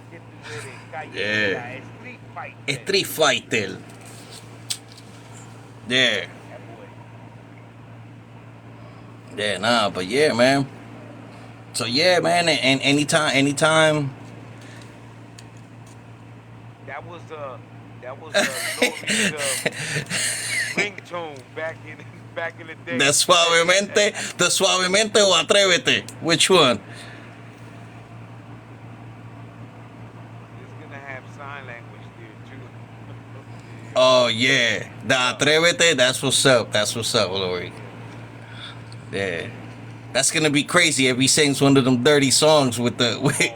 Que tú eres Yeah. callecita, street fighter. Street Fighter. Yeah. That boy. Yeah, nah, but yeah, man. So yeah, man, and anytime. That was Laurie's ringtone back in the The day. suavemente, the suavemente o atrévete. Which one? It's gonna have sign language there too. Oh yeah, the Yeah, atrévete. That's what's up. That's what's up, Laurie. yeah. Yeah, that's gonna be crazy if he sings one of them dirty songs with the Oh my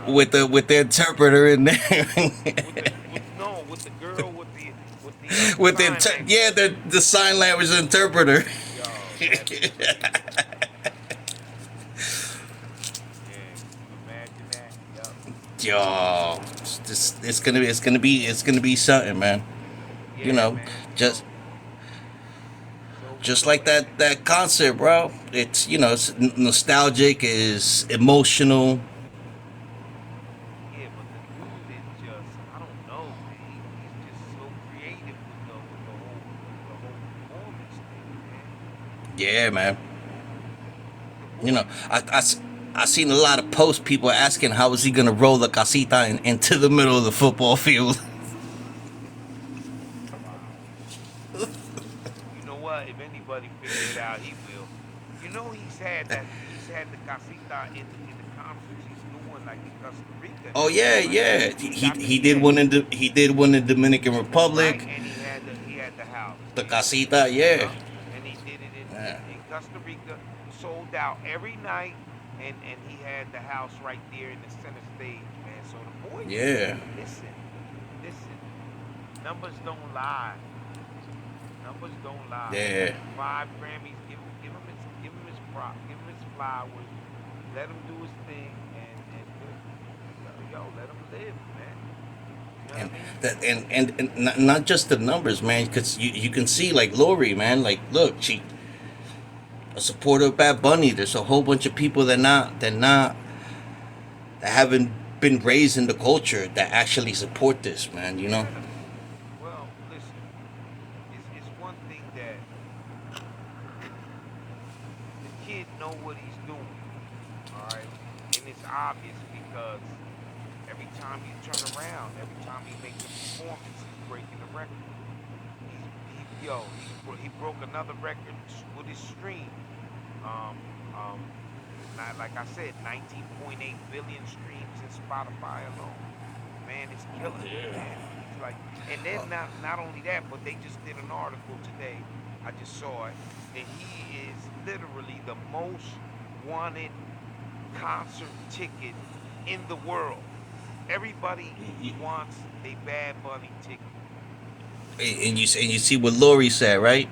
God. with the interpreter in there. With the girl with the With sign language. yeah, the sign language interpreter. Yo, that'd be crazy. Yeah, can you imagine that? Yup. Yo, it's gonna be something, man. You Yeah, know, man. just So just like and that concert, bro. It's it's nostalgic, is emotional. yeah, but the dude is just I don't know, man. He's just so creative with the whole performance thing, man. Yeah, man. The You know, boy, I seen a lot of posts, people asking how is he gonna roll the casita into the middle of the football field. wow. You know what? If anybody figure it out, he will. You know he's had the casita in the concerts he's doing like in Costa Rica Oh now, yeah, right? yeah. He did Yeah, one in he did one in Dominican right. Republic. And he had the house. The Yeah. casita, yeah. Yup. And he did it Yeah. in Costa Rica, sold out every night, and he had the house right there in the center stage, man. So the boy, Yeah. listen, listen, numbers don't lie. Numbers don't lie. Yeah. 5 Grammys, give him his prop, give him his flowers, let him do his thing, and let him live, man. You know what I And mean? that and not just the numbers, man, because you can see like Laurie, man, like look, she a supporter of Bad Bunny. There's a whole bunch of people that haven't been raised in the culture that actually support this, man. Yeah. Well, listen, it's one thing that the kid know what he's doing, all right, and it's obvious because every time you turn around, every time he makes a performance, he's breaking a record. He broke another record with his streams. Um, not like I said, 19.8 billion streams in Spotify alone. Man, it's killing it, man. He's It's like, and then not only that, but they just did an article today. I just saw it that he is literally the most wanted concert ticket in the world. Everybody wants a Bad Bunny ticket. And you see what Laurie said, right?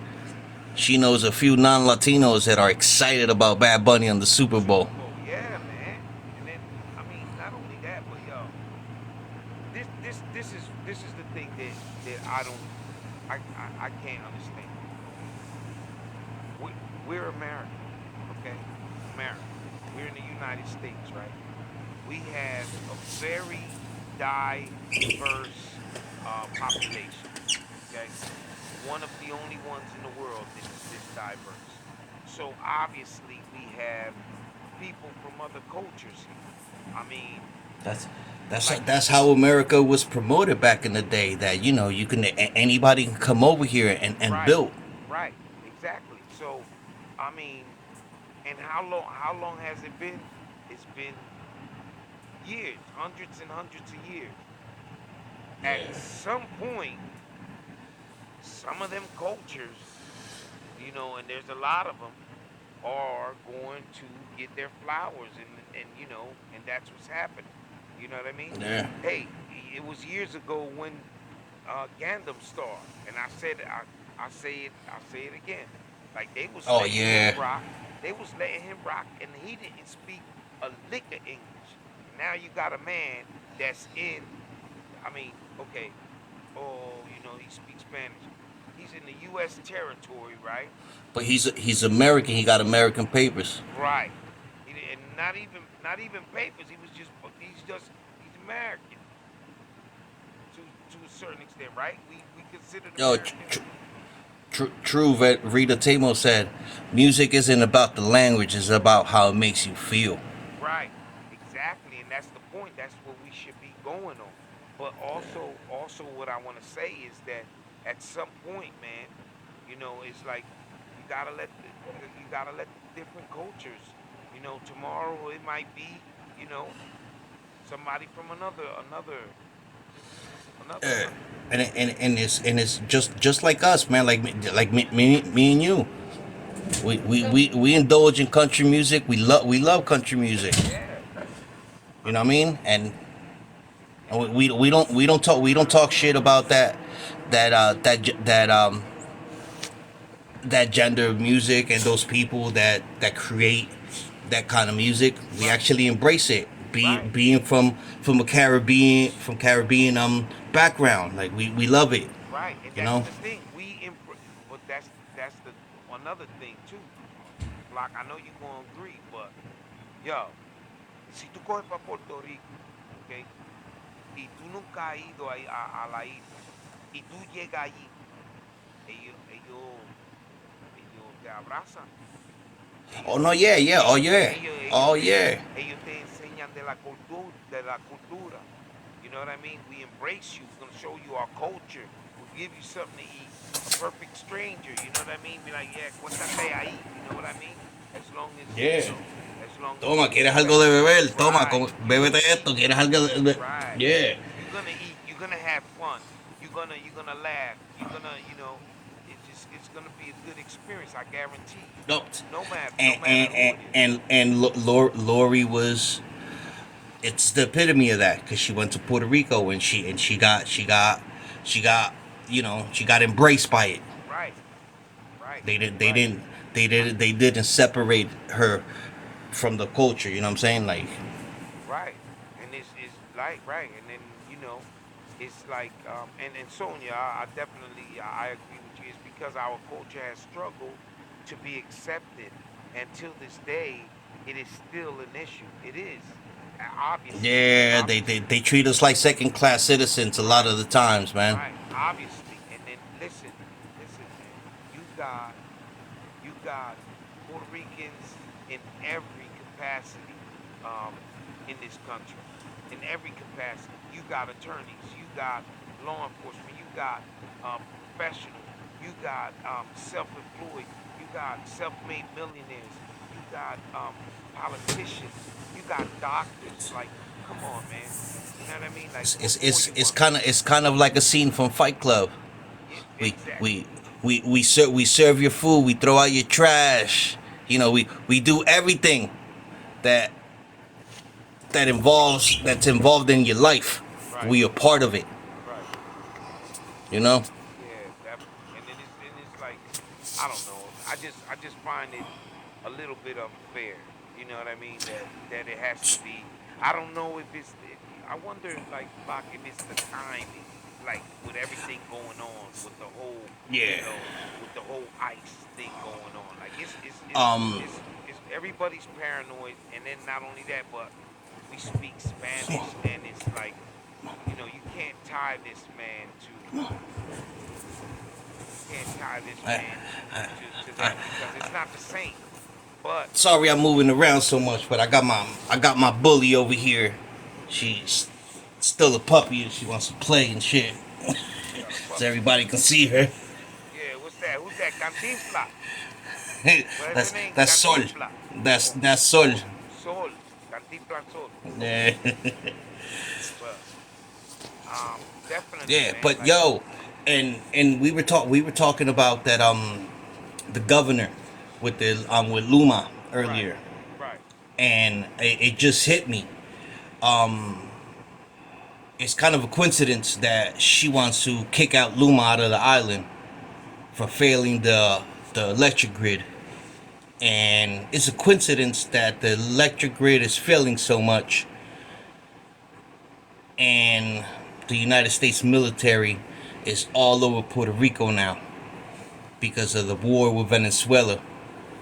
She knows a few non-Latinos that are excited about Bad Bunny on the Super Super Bowl. Bowl, yeah, man. And then, I mean, not only that, but yo, this is the thing that I don't, I can't understand. We're America, okay? America. We're in the United States, right? We have a very diverse population, okay? One of the only ones in the world that's this diverse. So obviously we have people from other cultures here. I mean, That's like you that's said, how America was promoted back in the day. That you can anybody can come over here and right, build. right, exactly. So, I mean, and how long has it been? It's been years, hundreds and hundreds of years. At Yeah. some point, some of them cultures, and there's a lot of them, are going to get their flowers, and that's what's happening. You know what I mean? Yeah. Hey, it was years ago when Gandam Star, and I say it again. Like they was Oh letting him yeah. rock, and he didn't speak a lick of English. Now you got a man that's in. I mean, okay, oh, he speaks Spanish. He's in the U.S. territory, right? But he's American. He got American papers. Right. And not even papers. He's American to a certain extent, right? We considered Yo, Americans. true. Rita Tamo said, music isn't about the language. It's about how it makes you feel. Right. Exactly. And that's the point. That's what we should be going on. But also what I want to say is that at some point, man, it's like you gotta let the different cultures. Tomorrow it might be, you know, somebody from another Uh, country. and it's just like us, man. Like me and you. We indulge in country music. We love country music. Yeah. I You know what I mean, mean? And we don't talk shit about that gender of music and those people that create that kind of music. We right, actually embrace it. right, Being from a Caribbean background, like we love it. right. And You that's know? the thing. But that's the another thing too. Block. I know you're gonna agree, but yo, si tú coges para Puerto Rico, ¿ok? Y tú nunca has ido a la isla, y tú llegas allí, ellos, ellos, ellos te abrazan. Oh Ellos, no, yeah, yeah, oh yeah, ellos oh te, yeah. ellos te enseñan de la cultura. You know what I mean? We embrace you. We're gonna show you our culture. We'll give you something to eat. A perfect stranger. You know what I mean? Be like, yeah, cuéntate ahí. You know what I mean? As long as Yeah. as long as Toma, you ¿quieres algo respect. de beber? Toma, Right. You're bébete gonna eat. esto. ¿Quieres algo de? Right. Yeah. You're gonna eat. You're gonna have fun. You're gonna laugh. It's gonna be a good experience. I guarantee you. No. No matter who it is. Lori was, it's the epitome of that because she went to Puerto Rico and she got embraced by it. Right. Right. They didn't they Right. didn't they didn't separate her from the culture. You know what I'm saying? Like, Right. And it's like right. And then it's like and Sonia, I definitely I agree with you. It's because our culture has struggled to be accepted, and till this day, it is still an issue. It is obviously, yeah, obviously. they treat us like second class citizens a lot Right. of the times, man. Right. Obviously. And then listen, man. You got Puerto Ricans in every capacity in this country. In every capacity. You got attorneys, you got law enforcement, you got professionals, you got self-employed, you got self-made millionaires, you got politicians, you got doctors. Like Come on, man. You know what I mean? Like, It's what it's more it's, you it's want? kind of it's kind of like a scene from Fight Club. Yeah, We exactly. we we serve your food. We throw out your trash. We do everything that that's involved in your life. Right, We are part of it. right. You know. Yeah, definitely. And it's like, I don't know. I just find it a little bit unfair. You know what I mean? That it has to be. I don't know if it's. I wonder, like, Bach, if it's the timing, like with everything going on, with the whole, you Yeah. know, with the whole ICE thing going on. Like, Um. it's everybody's paranoid, and then not only that, but we speak Spanish, and it's like, you can't tie this man to you can't tie this I, man to I, that because it's not the same. But Sorry, I'm moving around so much, but I got my bully over here. She's still a puppy and she wants to play and shit, you got a so puppy. everybody can see her. Yeah, what's that? Who's that? Cantinfla. What's the that's name? that's Sol. Cantinfla. Oh, That's Sol. Sol. Cantinfla Sol. Yeah. But definitely, Yeah, man. but Like, yo, and we were talking about that the governor with Luma right, earlier, right, and it just hit me. It's kind of a coincidence that she wants to kick out Luma out of the island for failing the electric grid, and it's a coincidence that the electric grid is failing so much, and the United States military is all over Puerto Rico now because of the war with Venezuela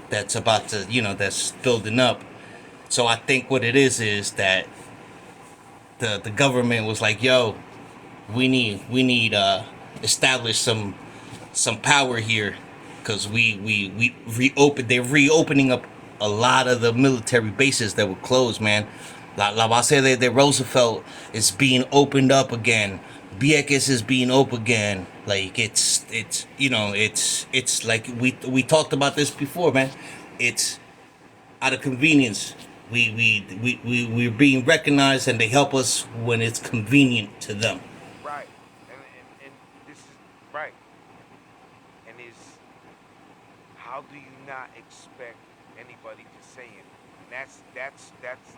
that's about to, that's building up. So I think what it is that the government was like, yo, we need establish some power here, because we reopen they're reopening up a lot of the military bases that were closed, man. La base de Roosevelt is being opened up again. Vieques is being open again. Like it's like we talked about this before, man. It's out of convenience. We're being recognized, and they help us when it's convenient to them. right. And this is right. And is how do you not expect anybody to say anything? And that's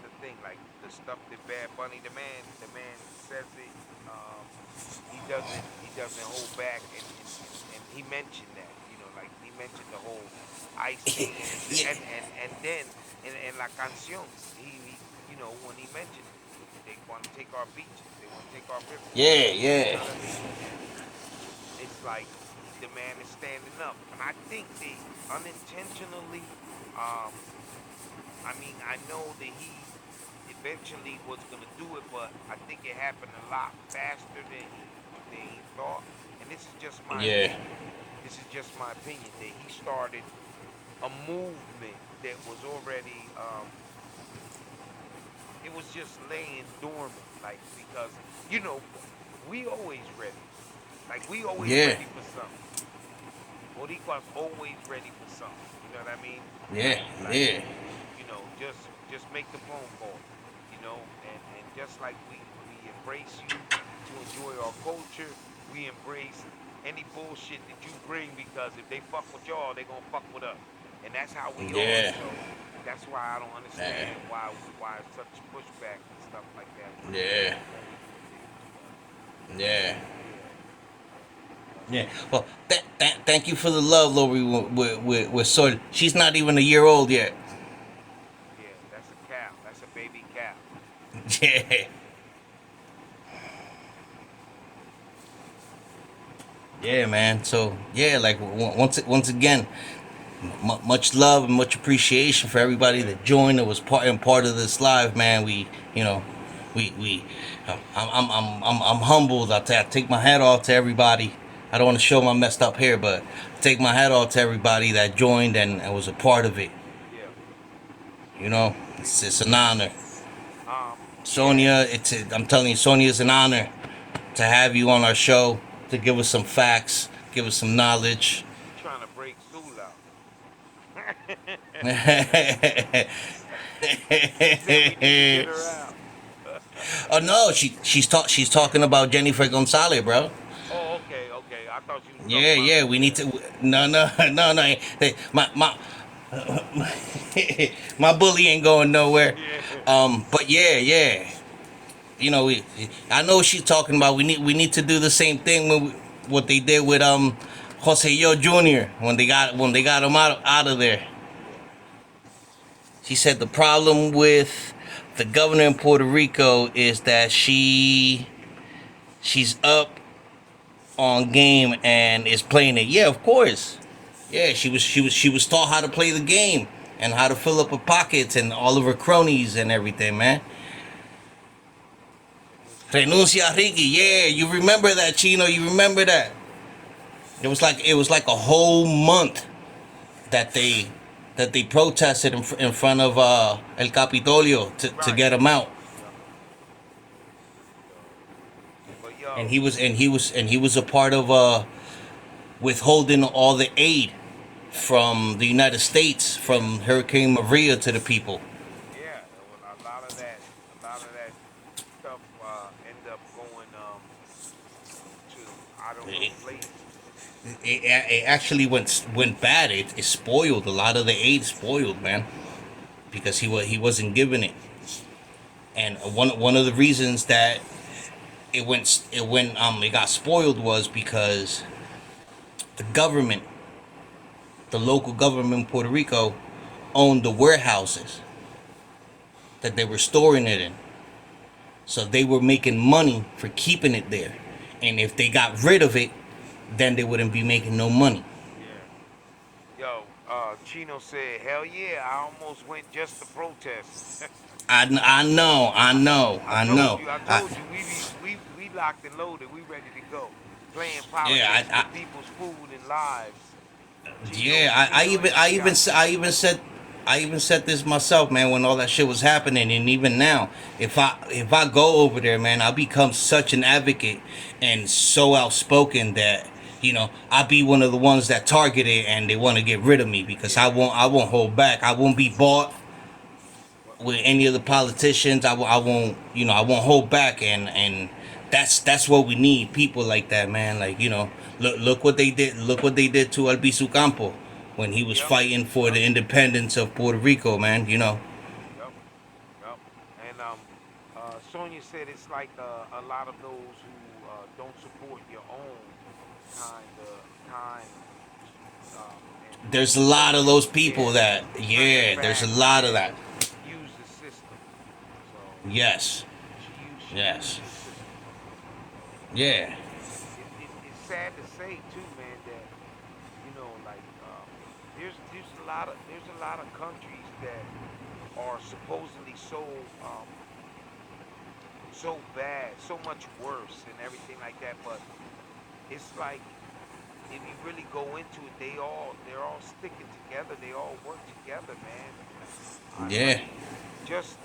the thing. Like the stuff that Bad Bunny, the man says it. He doesn't hold back, and he mentioned that. Like he mentioned the whole ice thing, Yeah, and then in La Canción, when he mentioned it, they want to take our beaches, they want to take our rivers. yeah, You yeah. know what I mean? And it's like the man is standing up, and I think they unintentionally. Um, I mean, I know that he eventually was gonna do it, but I think it happened a lot faster than he thought. And this is just my Yeah. opinion. This is just my opinion that he started a movement that was already it was just laying dormant, like because we always ready, like we always Yeah. ready for something. Boricua's always ready for something. You know what I mean? Yeah. Like Yeah. just make the phone call. And just like we embrace you to enjoy our culture, we embrace any bullshit that you bring because if they fuck with y'all, they gonna fuck with us, and that's how we are. Yeah. So that's why I don't Yeah. understand why such pushback and stuff like that Yeah. that we do things. But Yeah. yeah, but Yeah. Well, thank you for the love, Laurie, with Sol. She's not even a year old yet. yeah, that's a cow. That's a baby cow. Yeah. Yeah, man. So yeah, like once again, much love and much appreciation for everybody Yeah, that joined, that was part of this live, man. You know, we I'm humbled. I take my hat off to everybody. I don't want to show my messed up hair, but I take my hat off to everybody that joined and was a part of it. yeah. It's an honor. Yeah. Sonia, I'm telling you, Sonia, it's an honor to have you on our show, to give us some facts, give us some knowledge. You trying to break Sue out? Yeah, She said we need to get her out. Oh no, she's talking about Jennifer Gonzalez, bro. Oh, okay, okay. I thought you was talking Yeah, about yeah. We need yeah, to. No, no, no, no. Hey, my my bully ain't going nowhere. yeah. But yeah, yeah. You know, I know what she's talking about. We need to do the same thing when what they did with Jose Yo Jr. when they got him out of there. Yeah. She said the problem with the governor in Puerto Rico is that she's up on game and is playing it. Yeah, of course. Yeah, she was taught how to play the game and how to fill up her pockets and all of her cronies and everything, man. Renuncia Ricky. Renuncia Ricky, yeah, you remember that, Chino? You remember that? It was like a whole month that they protested in front of El Capitolio to Right. get him out. Yep. So, but And yo, he was a part of withholding all the aid from the United States yeah, from Hurricane Maria to the people. yeah. Well, a lot of that stuff end up going to I don't know It, places. it actually went bad. It spoiled a lot of the aid. Spoiled, man, because he wasn't giving it. And one of the reasons that it got spoiled was because the government, the local government in Puerto Rico, owned the warehouses that they were storing it in. So they were making money for keeping it there. And if they got rid of it, then they wouldn't be making no money. Yeah. Yo, Chino said, "Hell yeah, I almost went just to protest." I know, I know, I I told know. you, I I, told you, we locked and loaded, we ready to go, playing yeah, politics with people's food and lives. yeah. I Chino even, ain't I even even, got. s- I even said this myself, man. When all that shit was happening, and even now, if I go over there, man, I become such an advocate and so outspoken that I'll be one of the ones that target it and they want to get rid of me because I Yeah, won't, I won't hold back. I won't be bought what, with any of the politicians. I won't hold back, and that's what we need. People like that, man. Like look what they did. Look what they did to Albizu Campo when he was yep, fighting for yep, the independence of Puerto Rico, man. yep, yep. And Sonia said it's like a lot of those who don't support your own kind, There's a and lot of those people yeah, that, they turn their yeah. There's a back, lot of yeah, that. use the system. So Yes, she used yes, the system. So yeah, it's sad to say too, man, that like there's a lot of countries that are supposedly so bad, so much worse and everything like that, but it's like if you really go into it, they're all sticking together. They all work together, man. yeah, Like just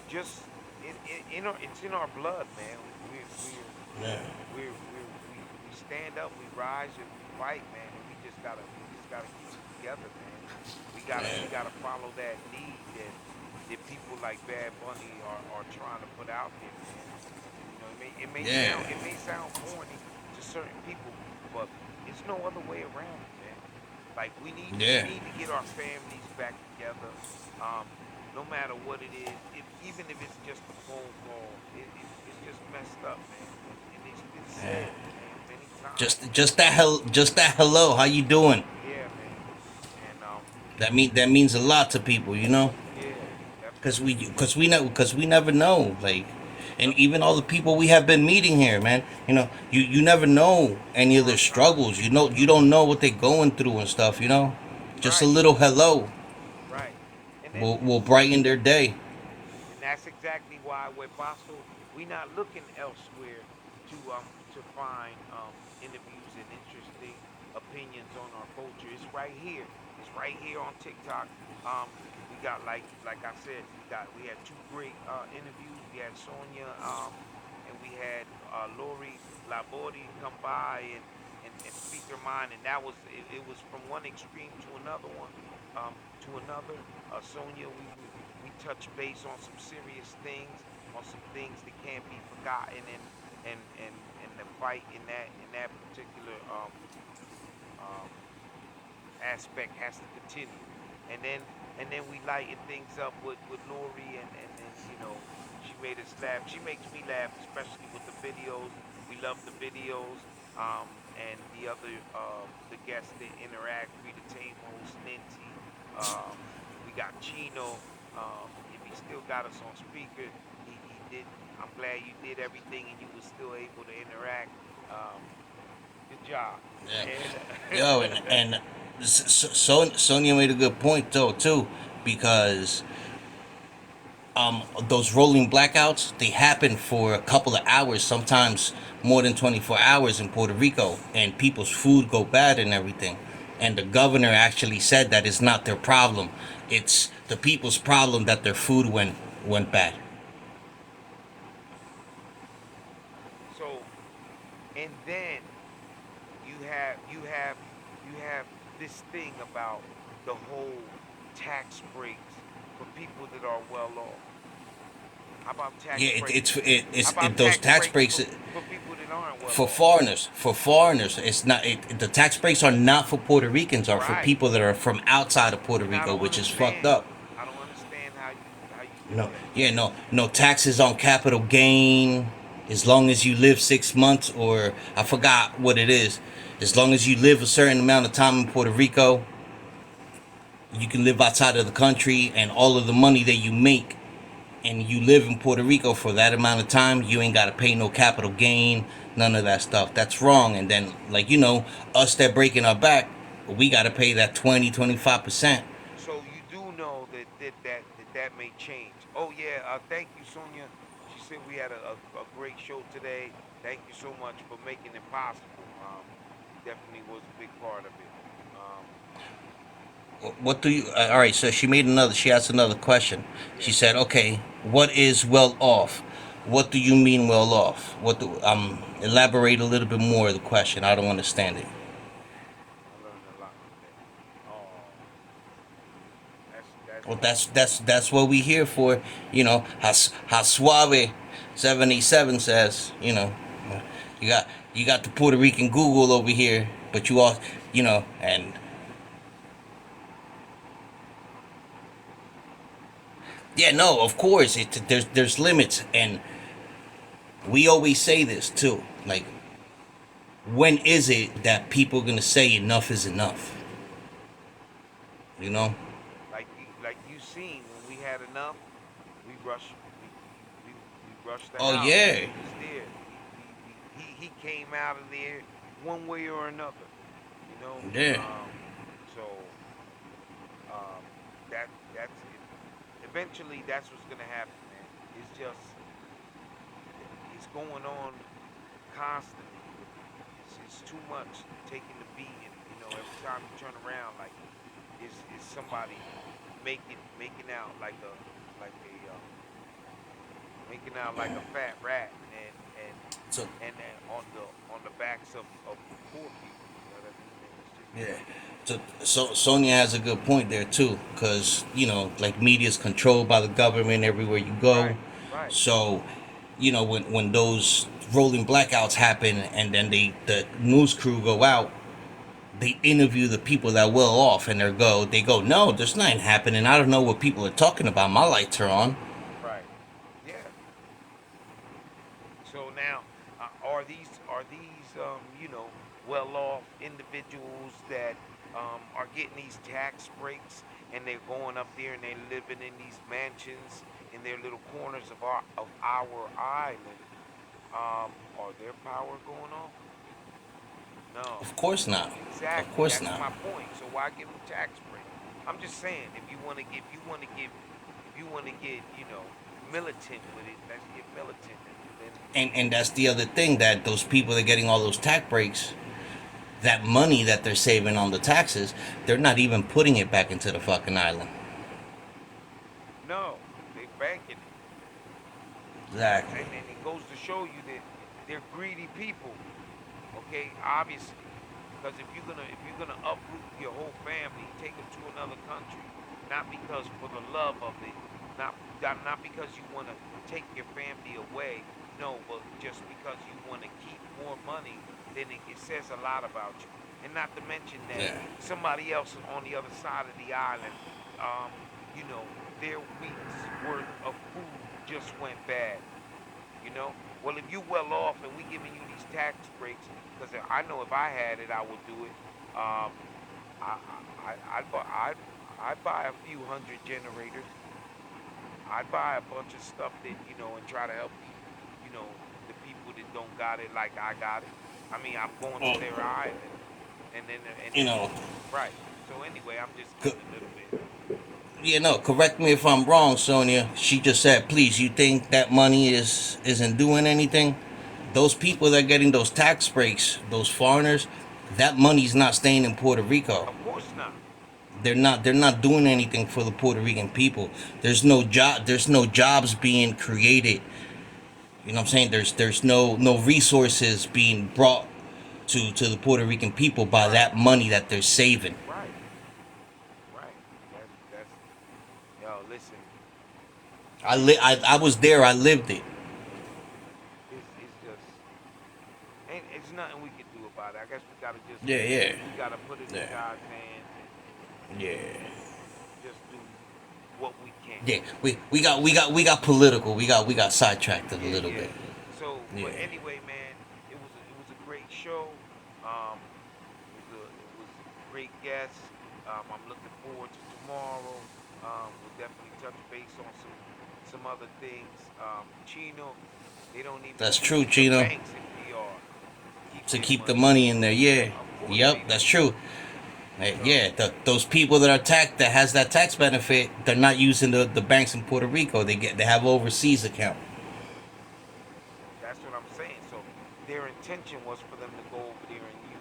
it's in our blood, man. yeah, We stand up, we rise, and we fight, man. And we just gotta keep it together, man. We gotta follow that lead that people like Bad Bunny are trying to put out there, man. yeah, It may sound corny to certain people, but it's no other way around it, man. Like we yeah, need to get our families back together. No matter what it is, if even if it's just a phone call, it's just messed up, man. And it's been yeah. said, man, many times. Just that hello. How you doing? Yeah, man. And That means a lot to people. yeah, Cause definitely. we never know, like, and Yep. even all the people we have been meeting here, man. You never know any of their First time. struggles. You don't know what they're going through and stuff. Just a Right. little hello Right. And then will brighten their day. and that's exactly why Wepaso, we not looking elsewhere to find interviews and interesting opinions on our culture. It's right here. It's right here on TikTok. We got like I said, we had two great interviews. We had Sonia and we had Laurie Labori come by and speak their mind, and it was from one extreme to another one, to another. Sonia, we touched base on some serious things, on some things that can't be forgotten, and the fight in that particular um aspect has to continue. And then we lighten things up with Laurie, and then she made us laugh. She makes me laugh, especially with the videos. We love the videos. And the guests that interact, Rita Tamos, Ninty, we got Chino. If he still got us on speaker, he did. I'm glad you did everything and you was still able to interact. Good job. Yeah. And Yo, and Sonia made a good point though too, because those rolling blackouts, they happen for a couple of hours, sometimes more than 24 hours in Puerto Rico, and people's food go bad and everything. And the governor actually said that it's not their problem, it's the people's problem that their food went bad. so and then you have you have this thing about the whole tax breaks for people that are well off. How about Yeah, tax breaks? How about those tax tax breaks breaks for people that aren't well for off? foreigners. For foreigners, it's not. The tax breaks are not for Puerto Ricans. Are for Right. people that are from outside of Puerto And I Rico, don't which is fucked understand. up. I don't understand how you do No, that. yeah, no taxes on capital gain. As long as you live 6 months, or I forgot what it is. As long as you live a certain amount of time in Puerto Rico, you can live outside of the country, and all of the money that you make and you live in Puerto Rico for that amount of time, you ain't got to pay no capital gain, none of that stuff. That's wrong. And then, like, us that breaking our back, we got to pay that 20, 25%. So you do know that may change. Oh yeah, thank you, Sonia. She said we had a great show today. Thank you so much for making it possible. You definitely was a big part of it. What do you, all right, so she asked another question. She Yeah, said, okay, what is well off? What do you mean well off? Elaborate a little bit more of the question. I don't understand it. I learned a lot today. Oh, that's Well, that's what we here for. How suave 77 says. You got the Puerto Rican Google over here, but you all, and yeah, no, of course, there's limits, and we always say this too. Like, when is it that people are gonna say enough is enough? You know? like you seen when we had enough. We rushed we rushed the Oh house. yeah, We was there. He came out of there one way or another. You know. yeah. So that's it. Eventually that's what's gonna happen, man. It's just it's going on constantly with it's too much taking the beat, and every time you turn around, like is somebody making out like a making out like a fat rat, So and on the backs of poor people. You know what I mean? And it's just yeah. So Sonia has a good point there too, because like media is controlled by the government everywhere you go. right, right. So, when those rolling blackouts happen, and then the news crew go out, they interview the people that well off, and they go, no, there's nothing happening. I don't know what people are talking about. My lights are on. Right. Yeah. So now, are these well off individuals that are getting these tax breaks, and they're going up there and they're living in these mansions in their little corners of our island? Are their power going off? No. Of course not. Of Exactly. course That's not. my point. So why give them tax breaks? I'm just saying, if you want to get militant with it, let's get militant, and then And that's the other thing, that those people that are getting all those tax breaks, that money that they're saving on the taxes, they're not even putting it back into the fucking island. no, they banking it. Exactly. And it goes to show you that they're greedy people. Okay, obviously, because if you're gonna uproot your whole family, take them to another country, not because for the love of it, Not because you want to take your family away. No, but just because you want to keep more money, then it says a lot about you. And not to mention that Yeah. somebody else on the other side of the island, um, their week's worth of food just went bad. Well, if you well off and we giving you these tax breaks, because I know if I had it, I would do it. Um, I'd buy a few hundred generators. I'd buy a bunch of stuff that and try to help the people that don't got it like I got it. I mean, I'm going to Well, their island, and you then know, right. So anyway, I'm just co- giving a little bit. correct me if I'm wrong, Sonia. She just said, please, you think that money isn't doing anything? Those people that are getting those tax breaks, those foreigners, that money's not staying in Puerto Rico. Of course not. They're not doing anything for the Puerto Rican people. There's no jobs being created. You know what I'm saying? There's no resources being brought to the Puerto Rican people by Right, that money that they're saving. right, right. That's yo. Listen, I was there. I lived it. it's just ain't it's nothing we can do about it. I guess we gotta just Yeah, yeah, we gotta put it in yeah, God's hands and yeah, just do what we can. yeah. We got political. We got sidetracked a Yeah, little yeah. bit. So, Yeah. but anyway, man, it was a great show. It was a great guest. I'm looking forward to tomorrow. We'll definitely touch base on some other things. Chino, they don't even That's true, use the Chino. banks in PR to keep To their keep the money. money in there. Yeah. Of course Yep. they That's don't. true. So Yeah. Those people that are taxed that has that tax benefit, they're not using the banks in Puerto Rico. They have overseas account. that's what I'm saying. So their intention was for them to go over there and use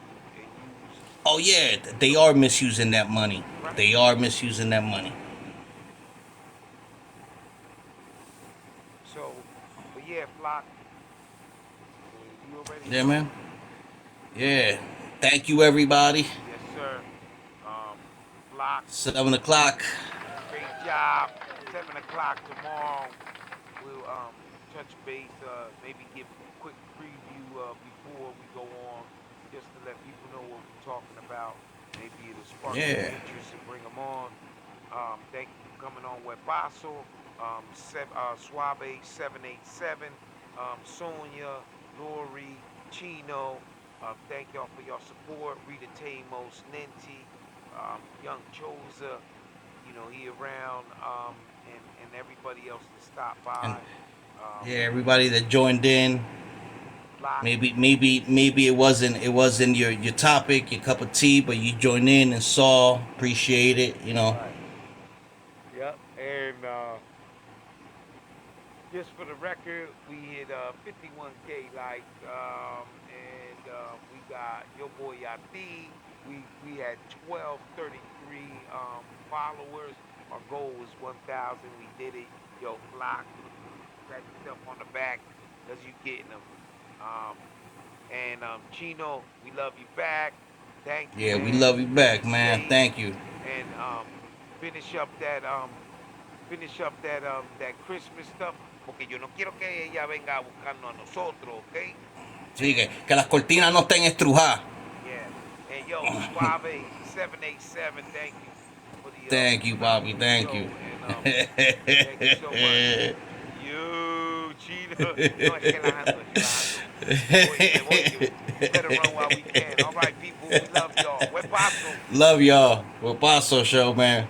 Oh yeah, the they are misusing that money. right. They are misusing that money. So, but yeah, Flock, you already Yeah, know. man. Yeah. Thank you, everybody. Yes, sir. Flock, 7 o'clock. great job. 7 o'clock tomorrow. We'll touch base. Maybe give a quick preview before we go on, just to let people know what we're talking about. Maybe it'll spark some Yeah. interest and bring them on. Thank you for coming on Wepaso. Suave 787. Sonia, Laurie, Chino. Thank y'all for your support. Rita Tamos, Ninty, Young Chosa, he around, and everybody else that stopped And by. Um, yeah, everybody that joined in. Flock, Maybe it wasn't your topic, your cup of tea, but you joined in and saw, appreciate it. right. Yep. And just for the record, we hit 51K likes, and we got your boy Yati. We had 1233 followers. Our goal was 1,000. We did it. Yo, Flock, pat yourself on the back because you getting them. Um, and Chino, we love you back. Thank you, Yeah, we man. love you back, Be man. safe Thank you. and finish up that that Christmas stuff. Porque yo no quiero que ella venga a buscarnos a nosotros, ¿ok? Sí, And que las cortinas no estén estrujadas. yeah, and yo, Suave 787, thank you for the Thank you, coming Bobby. on the Thank you. show, and thank you so much. You, Chino. No, es relajando, es relajando. Me voy, que we better run while we can. All right, people, we love y'all. Wepaso. Love y'all. Wepaso show, man.